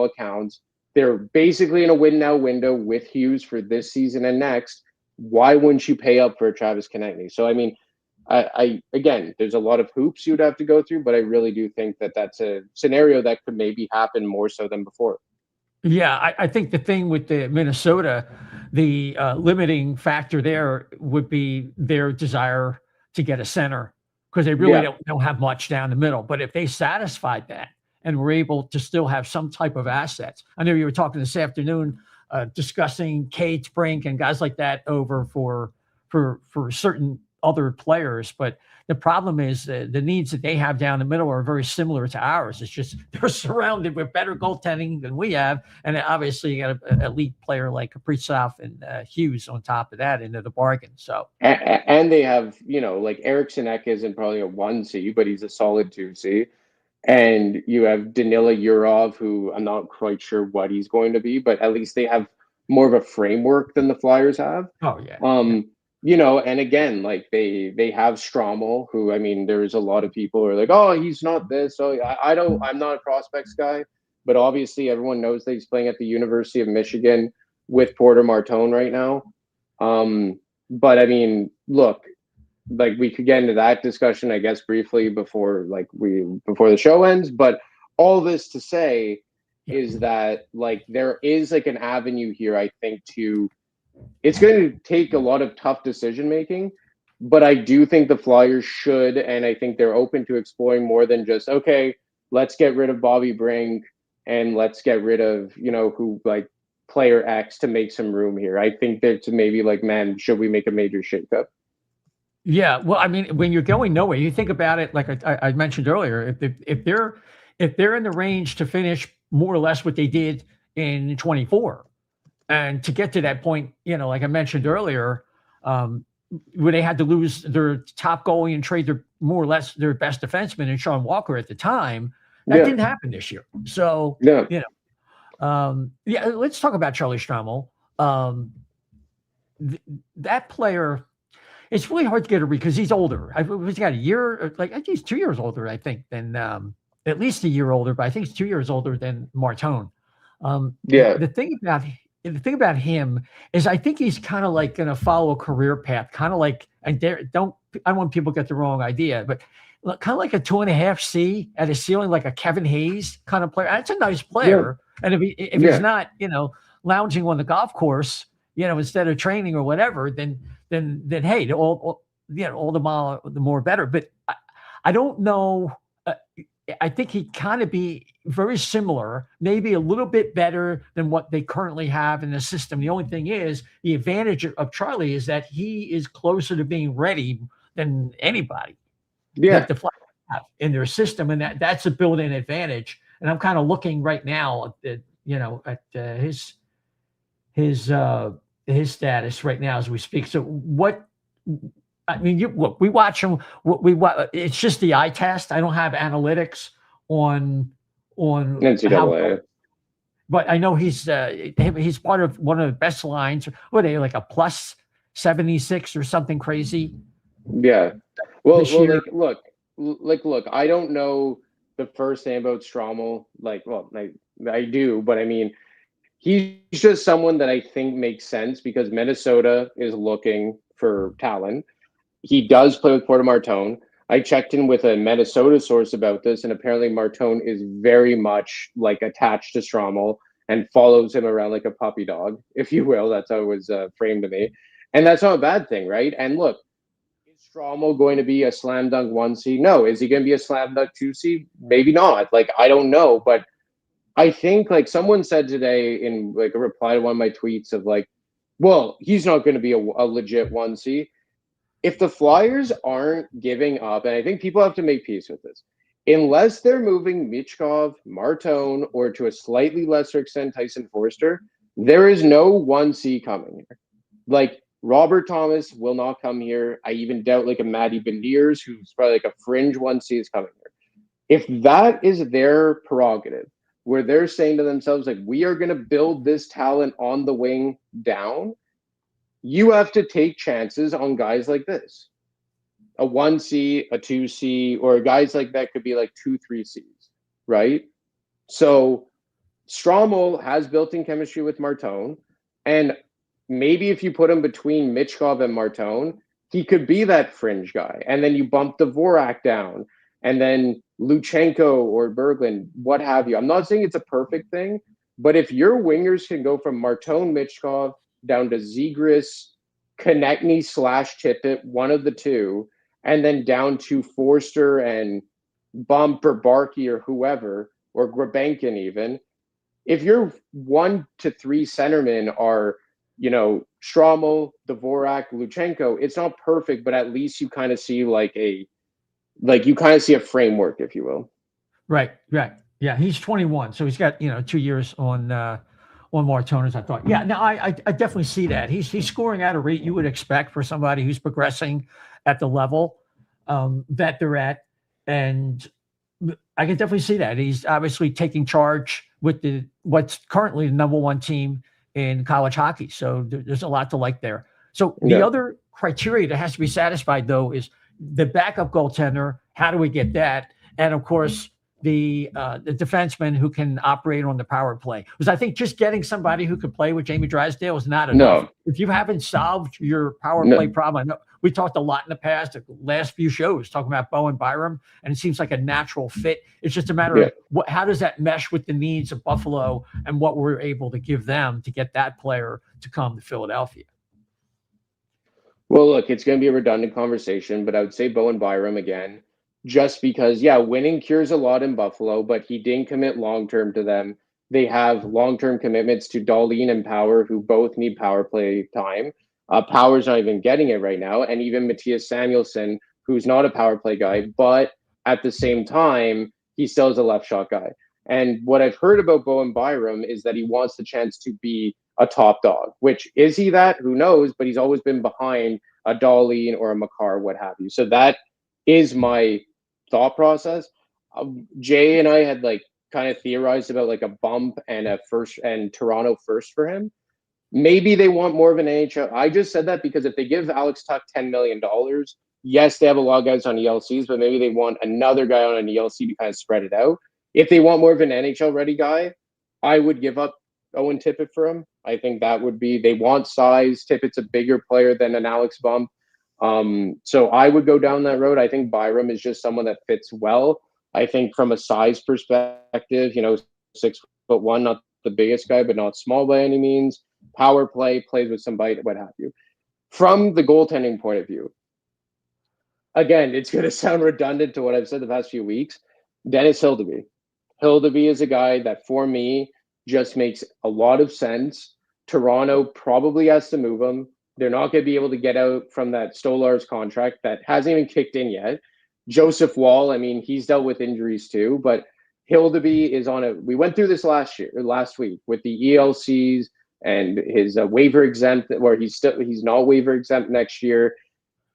accounts. They're basically in a win now window with Hughes for this season and next. Why wouldn't you pay up for Travis Konecny? So I mean, I again, there's a lot of hoops you'd have to go through, but I really do think that that's a scenario that could maybe happen more so than before. Yeah, I think the thing with the Minnesota, the limiting factor there would be their desire to get a center, because they really don't have much down the middle. But if they satisfied that and were able to still have some type of assets, I know you were talking this afternoon discussing Cade Brink and guys like that over for certain other players, but the problem is the needs that they have down the middle are very similar to ours. It's just they're surrounded with better goaltending than we have, and obviously you got an elite player like Kaprizov and Hughes on top of that into the bargain. So and they have, you know, like Eriksson Ek isn't probably a 1C, but he's a solid 2C. And you have Danila Yurov, who I'm not quite sure what he's going to be, but at least they have more of a framework than the Flyers have. Oh yeah. You know, and again, like they have Strommel, who, I mean, there's a lot of people who are like, oh, he's not this. So I'm not a prospects guy, but obviously everyone knows that he's playing at the University of Michigan with Porter Martone right now. But I mean, look, like we could get into that discussion, I guess, briefly before the show ends. But all this to say is that like there is like an avenue here, I think, it's going to take a lot of tough decision making, but I do think the Flyers should, and I think they're open to exploring more than just, okay, let's get rid of Bobby Brink and let's get rid of, you know, who like player X to make some room here. I think that to maybe like, man, should we make a major shakeup? Yeah, well, I mean, when you're going nowhere, you think about it. Like I mentioned earlier, if they're in the range to finish more or less what they did in 24. And to get to that point, you know, like I mentioned earlier, where they had to lose their top goalie and trade their more or less their best defenseman and Sean Walker at the time, that didn't happen this year. So, you know, let's talk about Charlie Strommel. That player, it's really hard to get a read because he's older. He's got a year, like I think he's 2 years older, I think, than at least a year older, but I think he's 2 years older than Martone. The thing about him is I think he's kind of like going to follow a career path, kind of like, I don't want people to get the wrong idea, but kind of like a 2.5C at a ceiling, like a Kevin Hayes kind of player. That's a nice player. And if he's not, you know, lounging on the golf course, you know, instead of training or whatever, then hey, all the more better. But I don't know. I think he'd kind of be very similar, maybe a little bit better than what they currently have in the system. The only thing is, the advantage of Charlie is that he is closer to being ready than anybody that the Flyers have in their system, and that's a built-in advantage. And I'm kind of looking right now at his status right now as we speak. So what? I mean, we watch him. It's just the eye test. I don't have analytics on NCAA. But I know he's part of one of the best lines. What are they, like a plus 76 or something crazy? Yeah. Well, look. I don't know the first thing about Strommel. I do, but I mean, he's just someone that I think makes sense because Minnesota is looking for talent. He does play with Porter Martone. I checked in with a Minnesota source about this, and apparently Martone is very much like attached to Strommel and follows him around like a puppy dog, if you will. That's how it was framed to me. And that's not a bad thing, right? And look, is Strommel going to be a slam dunk 1C? No. Is he going to be a slam dunk 2C? Maybe not. Like, I don't know. But I think like someone said today in like a reply to one of my tweets of like, well, he's not going to be a legit 1C. If the Flyers aren't giving up, and I think people have to make peace with this, unless they're moving Michkov, Martone, or to a slightly lesser extent Tyson Forster, there is no 1C coming here. Like Robert Thomas will not come here. I even doubt like a Matty Beniers, who's probably like a fringe 1C, is coming here. If that is their prerogative, where they're saying to themselves, like, we are going to build this talent on the wing down, you have to take chances on guys like this. A 1C, a 2C, or guys like that could be like 2, 3Cs, right? So Stromel has built-in chemistry with Martone, and maybe if you put him between Michkov and Martone, he could be that fringe guy. And then you bump Dvorak down, and then Luchenko or Berglund, what have you. I'm not saying it's a perfect thing, but if your wingers can go from Martone, Michkov down to Zegras, Konechny / Tippett, one of the two, and then down to Forster and Bump or Barkey or whoever, or Grabenkin even, if your 1 to 3 centermen are, you know, Stromel, Dvorak, Luchenko, it's not perfect, but at least you kind of see you kind of see a framework, if you will. Right. Yeah, he's 21, so he's got 2 years on Martone, as I thought. Yeah, no, I definitely see that. He's scoring at a rate you would expect for somebody who's progressing at the level that they're at, and I can definitely see that. He's obviously taking charge with what's currently the number 1 team in college hockey. So there's a lot to like there. So the other criteria that has to be satisfied, though, is the backup goaltender. How do we get that? And of course, the defenseman who can operate on the power play. Because I think just getting somebody who could play with Jamie Drysdale is not enough. No. If you haven't solved your power play problem, I know we talked a lot in the past, the last few shows, talking about Bowen Byram, and it seems like a natural fit. It's just a matter of how does that mesh with the needs of Buffalo and what we're able to give them to get that player to come to Philadelphia. Well, look, it's going to be a redundant conversation, but I would say Bowen Byram again, just because, winning cures a lot in Buffalo, but he didn't commit long-term to them. They have long-term commitments to Dahlin and Power, who both need power play time. Power's not even getting it right now. And even Matthias Samuelsson, who's not a power play guy, but at the same time, he still is a left shot guy. And what I've heard about Bowen Byram is that he wants the chance to be a top dog, which is he that? Who knows? But he's always been behind a Dahlin or a Makar, what have you. So that is my thought process. Jay and I had kind of theorized about a bump and a first and Toronto first for him. Maybe they want more of an NHL. I just said that because if they give Alex Tuch $10 million, yes, they have a lot of guys on ELCs, but maybe they want another guy on an ELC to kind of spread it out. If they want more of an NHL ready guy, I would give up Owen Tippett for him. I think that would be, they want size. Tippett's a bigger player than an Alex Bump. So I would go down that road. I think Byram is just someone that fits well. I think from a size perspective, 6'1", not the biggest guy, but not small by any means. Power play, plays with some bite, what have you. From the goaltending point of view, again, it's going to sound redundant to what I've said the past few weeks. Dennis Hildeby. Hildeby is a guy that, for me, just makes a lot of sense. Toronto probably has to move him. They're not going to be able to get out from that Stolarz contract that hasn't even kicked in yet. Joseph Wall, I mean, he's dealt with injuries too, but Hildeby is on a. We went through this last week with the ELCs and his waiver exempt, where he's not waiver exempt next year.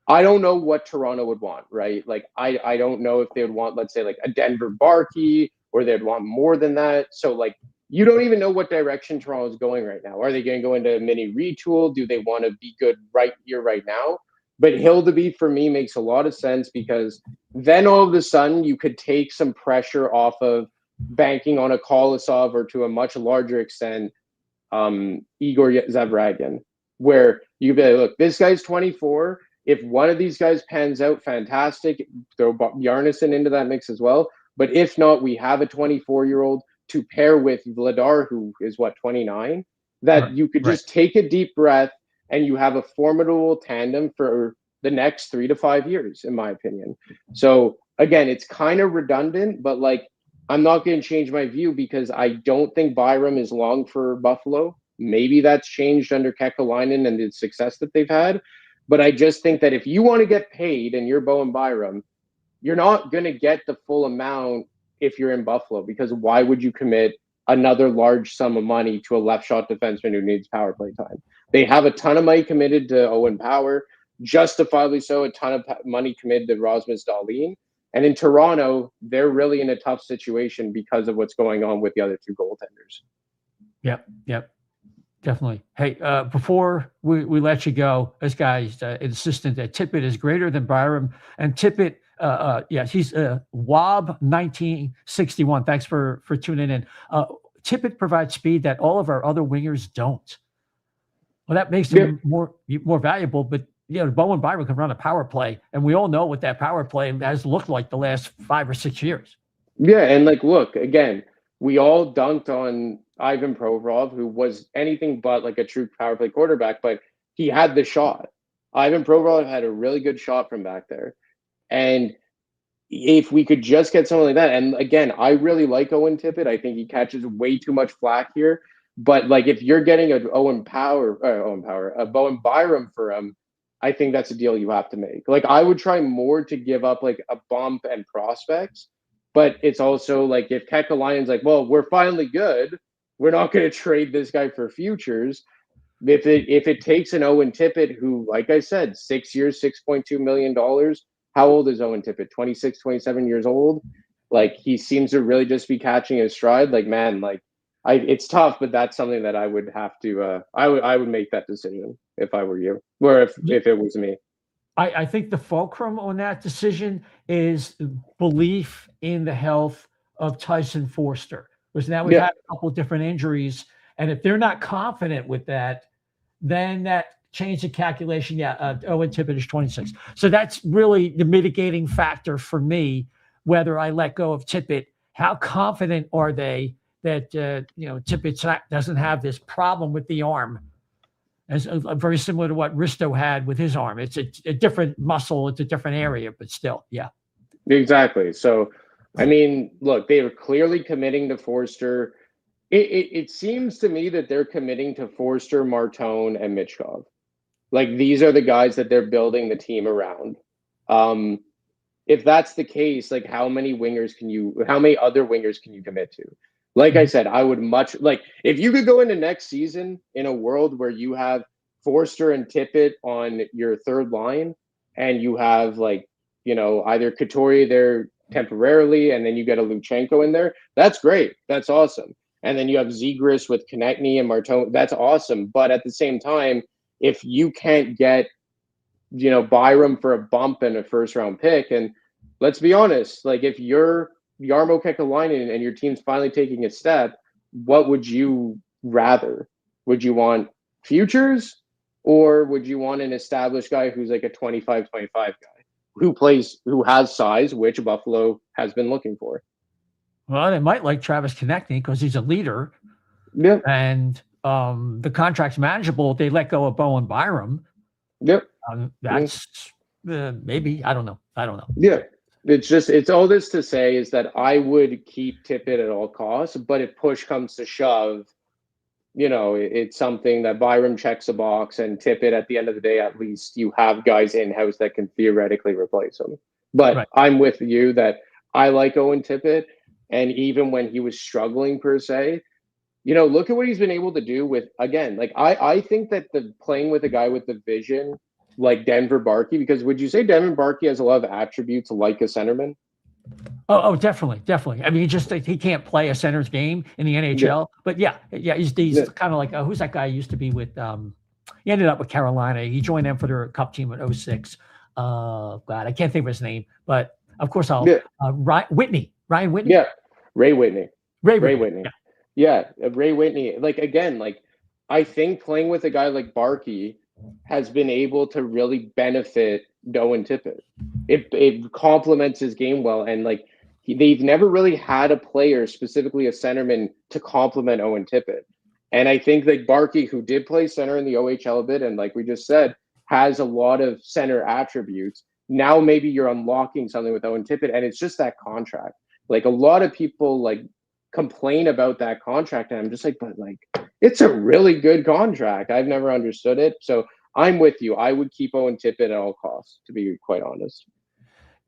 I don't know what Toronto would want, right? I don't know if they would want, let's say, a Denver Barkey, or they'd want more than that. So you don't even know what direction Toronto is going right now. Are they going to go into a mini retool? Do they want to be good right here, right now? But Hildeby, for me, makes a lot of sense, because then all of a sudden you could take some pressure off of banking on a Kolosov, or to a much larger extent, Igor Zavragin, where you be like, look, this guy's 24. If one of these guys pans out, fantastic. Throw Yarnison into that mix as well. But if not, we have a 24-year-old to pair with Vladar, who is 29, that you could just take a deep breath, and you have a formidable tandem for the next 3 to 5 years, in my opinion. So again, it's kind of redundant, but I'm not going to change my view because I don't think Byram is long for Buffalo. Maybe that's changed under Kekalainen and the success that they've had. But I just think that if you want to get paid and you're Bowen Byram, you're not going to get the full amount if you're in Buffalo, because why would you commit another large sum of money to a left shot defenseman who needs power play time? They have a ton of money committed to Owen Power, justifiably so, a ton of money committed to Rasmus Dahlin. And in Toronto, they're really in a tough situation because of what's going on with the other two goaltenders. Yep. Definitely. Hey, before we let you go, this guy's insistent that Tippett is greater than Byram. And Tippett, he's Wob 1961. Thanks for tuning in. Tippett provides speed that all of our other wingers don't. Well, that makes him more valuable. But Bowen Byram can run a power play, and we all know what that power play has looked like the last 5 or 6 years. Yeah, and look, again, we all dunked on Ivan Provorov, who was anything but like a true power play quarterback, but he had the shot. Ivan Provorov had a really good shot from back there. And if we could just get someone like that, and again, I really like Owen Tippett. I think he catches way too much flack here. But if you're getting a Bowen Byram for him, I think that's a deal you have to make. I would try more to give up a bump and prospects. But it's also if Kekalainen's well, we're finally good, we're not going to trade this guy for futures. If it takes an Owen Tippett, who, like I said, 6 years, $6.2 million, how old is Owen Tippett? 26, 27 years old? He seems to really just be catching his stride. It's tough, but that's something that I would have to, I would make that decision if I were you, or if it was me. I think the fulcrum on that decision is belief in the health of Tyson Foerster. Because now we've had a couple of different injuries, and if they're not confident with that, then that change the calculation. Owen Tippett is 26. So that's really the mitigating factor for me, whether I let go of Tippett. How confident are they that Tippett doesn't have this problem with the arm? As very similar to what Risto had with his arm. It's a different muscle, it's a different area, but still, yeah. Exactly. So, I mean, look, they are clearly committing to Foerster. It seems to me that they're committing to Foerster, Martone, and Michkov. These are the guys that they're building the team around. If that's the case, how many other wingers can you commit to? I said, I would if you could go into next season in a world where you have Foerster and Tippett on your third line, and you have either Couturier there temporarily, and then you get a Luchenko in there, that's great. That's awesome. And then you have Zegras with Konechny and Martone. That's awesome. But at the same time, if you can't get, Byram for a bump and a first round pick, and let's be honest, if you're Jarmo Kekalainen and your team's finally taking a step, what would you rather? Would you want futures, or would you want an established guy who's a 25-25 guy who has size, which Buffalo has been looking for? Well, they might like Travis Konechny because he's a leader. Yeah. And the contract's manageable if they let go of Bowen Byram. Yep. That's maybe. I don't know. Yeah. It's all this to say is that I would keep Tippett at all costs, but if push comes to shove, it's something that Byram checks a box, and Tippett, at the end of the day, at least you have guys in-house that can theoretically replace him. But right. I'm with you that I like Owen Tippett, and even when he was struggling per se, look at what he's been able to do with, again, I think that playing with a guy with the vision like Denver Barkey, because would you say Denver Barkey has a lot of attributes like a centerman? Oh, definitely. I mean, he can't play a center's game in the NHL, but he's kind of like who's that guy used to be with? He ended up with Carolina. He joined them for their Cup team in 06. God, I can't think of his name, but of course Ryan Whitney. Yeah, Ray Whitney. Ray Whitney. Yeah, Ray Whitney. I think playing with a guy like Barkey has been able to really benefit Owen Tippett. It complements his game well, and they've never really had a player, specifically a centerman, to complement Owen Tippett. And I think Barkey, who did play center in the OHL a bit, and like we just said, has a lot of center attributes. Now maybe you're unlocking something with Owen Tippett, and it's just that contract. Like a lot of people like complain about that contract, and I'm just like, but like it's a really good contract. I've never understood it. So I'm with you. I would keep Owen Tippett at all costs, to be quite honest.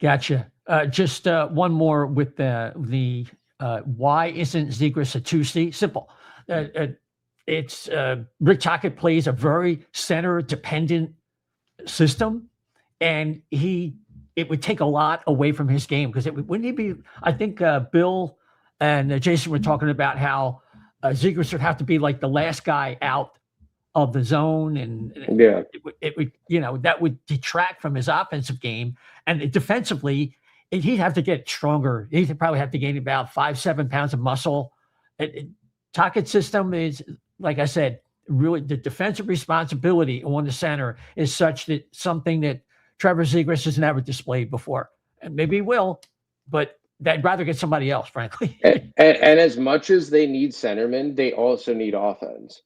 Gotcha. Just one more with the why isn't Zegras a 2C? Simple. It's Rick Tocchet plays a very center dependent system, and it would take a lot away from his game because wouldn't he be? I think Bill and Jason were talking about how Zegras would have to be like the last guy out of the zone, and it would that would detract from his offensive game, and defensively he'd have to get stronger. He'd probably have to gain about 5-7 pounds of muscle. Tocchet's system is, like I said, really the defensive responsibility on the center is such that something that Trevor Zegras has never displayed before, and maybe he will, but I'd rather get somebody else, frankly. and as much as they need centermen, they also need offense.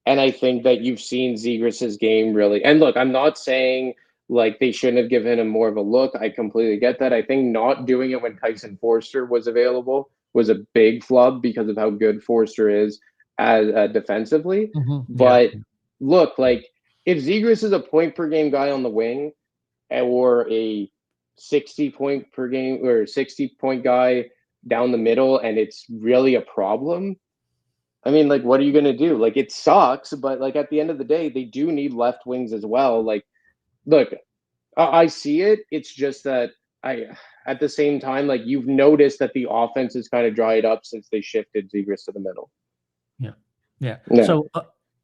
And I think that you've seen Zegras' game really. And look, I'm not saying like they shouldn't have given him more of a look. I completely get that. I think not doing it when Tyson Forster was available was a big flub because of how good Forster is as defensively. Mm-hmm. But look, like if Zegras is a point per game guy on the wing or a 60 point per game or 60 point guy down the middle, and it's really a problem, I mean, like, what are you going to do? Like, it sucks, but like at the end of the day, they do need left wings as well. Like, look, I see it. It's just that at the same time, like you've noticed that the offense has kind of dried up since they shifted Zegras to the middle. Yeah. So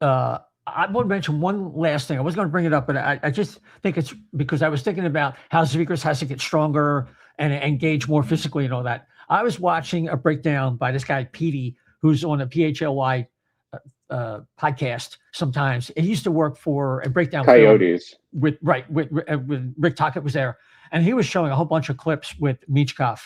I want to mention one last thing. I was going to bring it up, but I just think it's because I was thinking about how Zegras has to get stronger and engage more physically and all that. I was watching a breakdown by this guy, Petey, who's on a PHLY podcast sometimes. He used to work for a breakdown Coyotes with Rick Tocchet was there, and he was showing a whole bunch of clips with Michkov.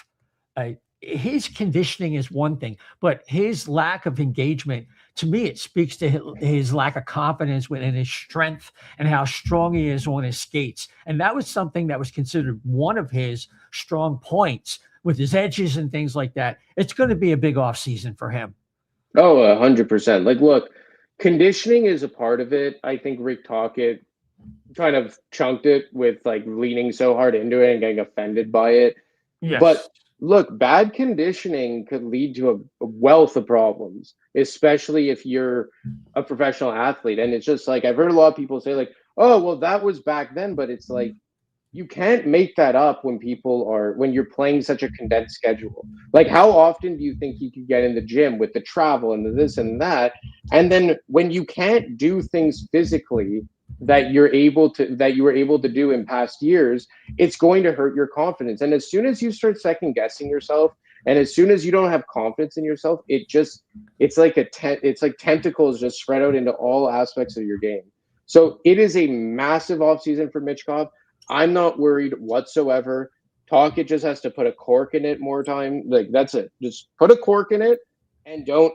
His conditioning is one thing, but his lack of engagement, to me, it speaks to his lack of confidence within his strength and how strong he is on his skates. And that was something that was considered one of his strong points with his edges and things like that. It's going to be a big offseason for him. Oh, 100%. Like, look, conditioning is a part of it. I think Rick Tocchet kind of chunked it with like leaning so hard into it and getting offended by it. Yes. But look, bad conditioning could lead to a wealth of problems, especially if you're a professional athlete. And it's just like, I've heard a lot of people say like, oh, well, that was back then, but it's like, you can't make that up when you're playing such a condensed schedule. Like, how often do you think you could get in the gym with the travel and the this and that? And then when you can't do things physically that you were able to do in past years, it's going to hurt your confidence. And as soon as you start second guessing yourself, and as soon as you don't have confidence in yourself, it's like tentacles just spread out into all aspects of your game. So it is a massive offseason for Michkov. I'm not worried whatsoever. Tocchet just has to put a cork in it more time. Like, that's it. Just put a cork in it and don't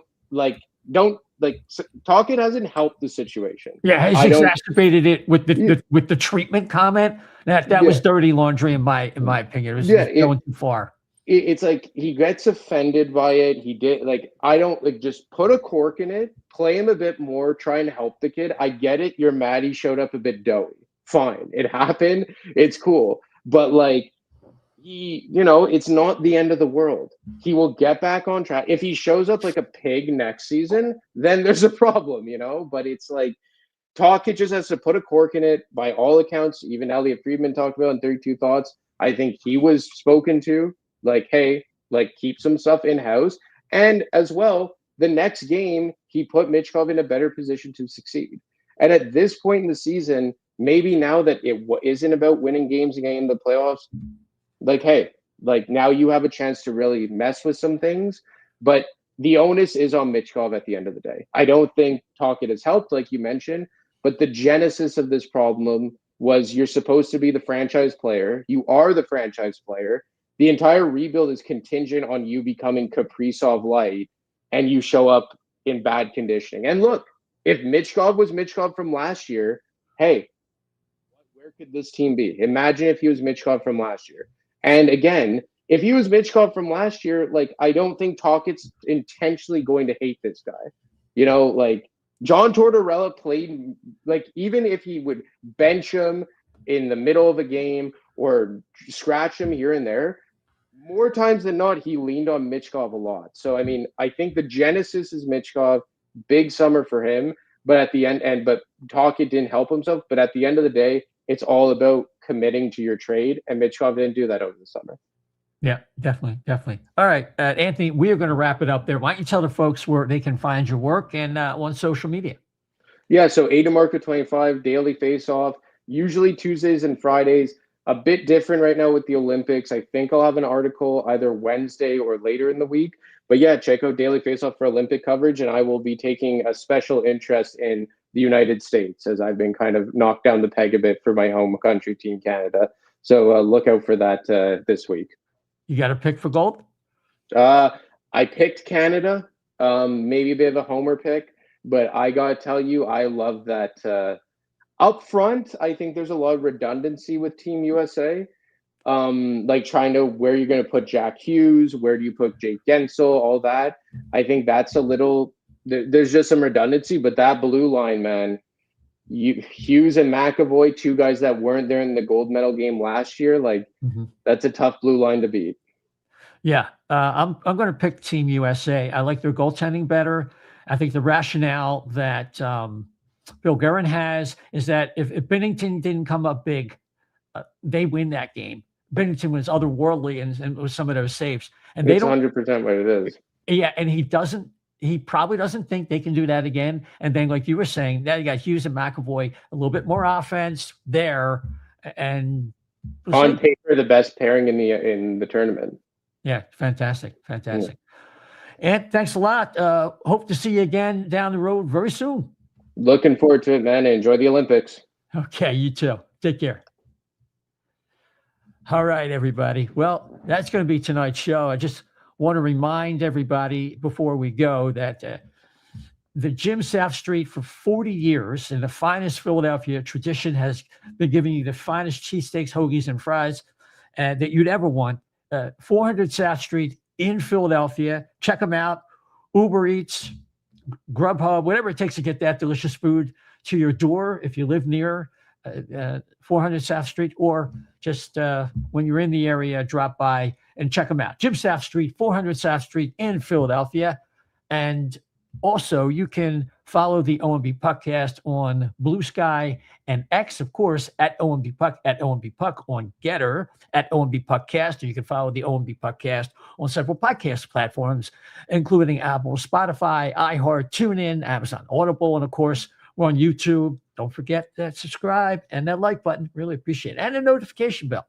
Tocchet hasn't helped the situation. Yeah, he's exacerbated it with the treatment comment. That was dirty laundry in my opinion. It was going too far. It's like he gets offended by it. He did just put a cork in it, play him a bit more, try and help the kid. I get it. You're mad he showed up a bit doughy. Fine, it happened. It's cool. But like it's not the end of the world. He will get back on track. If he shows up like a pig next season, then there's a problem, But it's like Tocchet just has to put a cork in it. By all accounts, even Elliot Friedman talked about in 32 Thoughts. I think he was spoken to like, hey, like keep some stuff in-house. And as well, the next game, he put Michkov in a better position to succeed. And at this point in the season, maybe now that it isn't about winning games and getting in the playoffs, like, hey, like now you have a chance to really mess with some things. But the onus is on Michkov at the end of the day. I don't think Tocchet has helped, like you mentioned, but the genesis of this problem was you're supposed to be the franchise player. You are the franchise player. The entire rebuild is contingent on you becoming Kaprizov light, and you show up in bad conditioning. And look, if Michkov was Michkov from last year, hey, where could this team be? Imagine if he was Michkov from last year. And again, if he was Michkov from last year, like, I don't think Tocchet's intentionally going to hate this guy. You know, like, John Tortorella played, like, even if he would bench him in the middle of a game or scratch him here and there, more times than not, he leaned on Michkov a lot. So, I mean, I think the genesis is Michkov, big summer for him, but at the end, but Tocchet didn't help himself. But at the end of the day, it's all about committing to your trade, and Michkov didn't do that over the summer. Yeah, definitely. All right, Anthony, we are going to wrap it up there. Why don't you tell the folks where they can find your work and on social media? Yeah, so DiMarco 25, daily face-off, usually Tuesdays and Fridays. A bit different right now with the Olympics. I think I'll have an article either Wednesday or later in the week. But yeah, check out Daily Faceoff for Olympic coverage, and I will be taking a special interest in the United States, as I've been kind of knocked down the peg a bit for my home country, Team Canada. So look out for that this week. You got a pick for gold? I picked Canada, maybe a bit of a homer pick, but I got to tell you, I love that. Up front, I think there's a lot of redundancy with Team USA. Like trying to where you're going to put Jack Hughes, where do you put Jake Gensel, all that. I think that's a little. There's just some redundancy, but that blue line, man, Hughes and McAvoy, two guys that weren't there in the gold medal game last year, like that's a tough blue line to beat. Yeah, I'm going to pick Team USA. I like their goaltending better. I think the rationale that Bill Guerin has is that if Binnington didn't come up big, they win that game. Binnington was otherworldly and was some of those saves. And it's 100% what it is. Yeah, and he probably doesn't think they can do that again. And then, like you were saying, now you got Hughes and McAvoy, a little bit more offense there. And on paper, the best pairing in the tournament. Yeah, fantastic. Yeah. And thanks a lot. Hope to see you again down the road very soon. Looking forward to it, man. Enjoy the Olympics. Okay, you too. Take care. All right, everybody. Well, that's going to be tonight's show. I just want to remind everybody before we go that the Jim South Street for 40 years in the finest Philadelphia tradition has been giving you the finest cheesesteaks, hoagies, and fries that you'd ever want. 400 South Street in Philadelphia. Check them out. Uber Eats, Grubhub, whatever it takes to get that delicious food to your door if you live near 400 South Street, or just when you're in the area, drop by and check them out. Jim South Street, 400 South Street in Philadelphia. And also, you can follow the O&B Puckcast on Bluesky and X, of course, at O&B Puck, at O&B Puck on GETTR, at O&B Puckcast, or you can follow the O&B Puckcast on several podcast platforms, including Apple, Spotify, iHeart, TuneIn, Amazon Audible, and of course, we're on YouTube. Don't forget that subscribe and that like button. Really appreciate it. And the notification bell.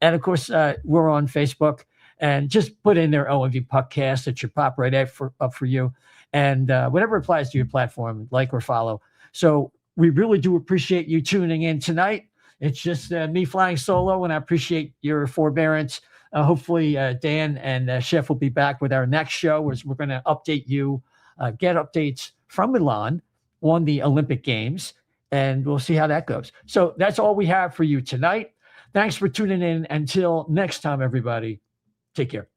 And of course, we're on Facebook. And just put in there O&B Puckcast. It should pop right up for you. And whatever applies to your platform, like or follow. So we really do appreciate you tuning in tonight. It's just me flying solo, and I appreciate your forbearance. Hopefully, Dan and Chef will be back with our next show, as we're going to update you, get updates from Milan on the Olympic Games, and we'll see how that goes. So that's all we have for you tonight. Thanks for tuning in. Until next time, everybody, take care.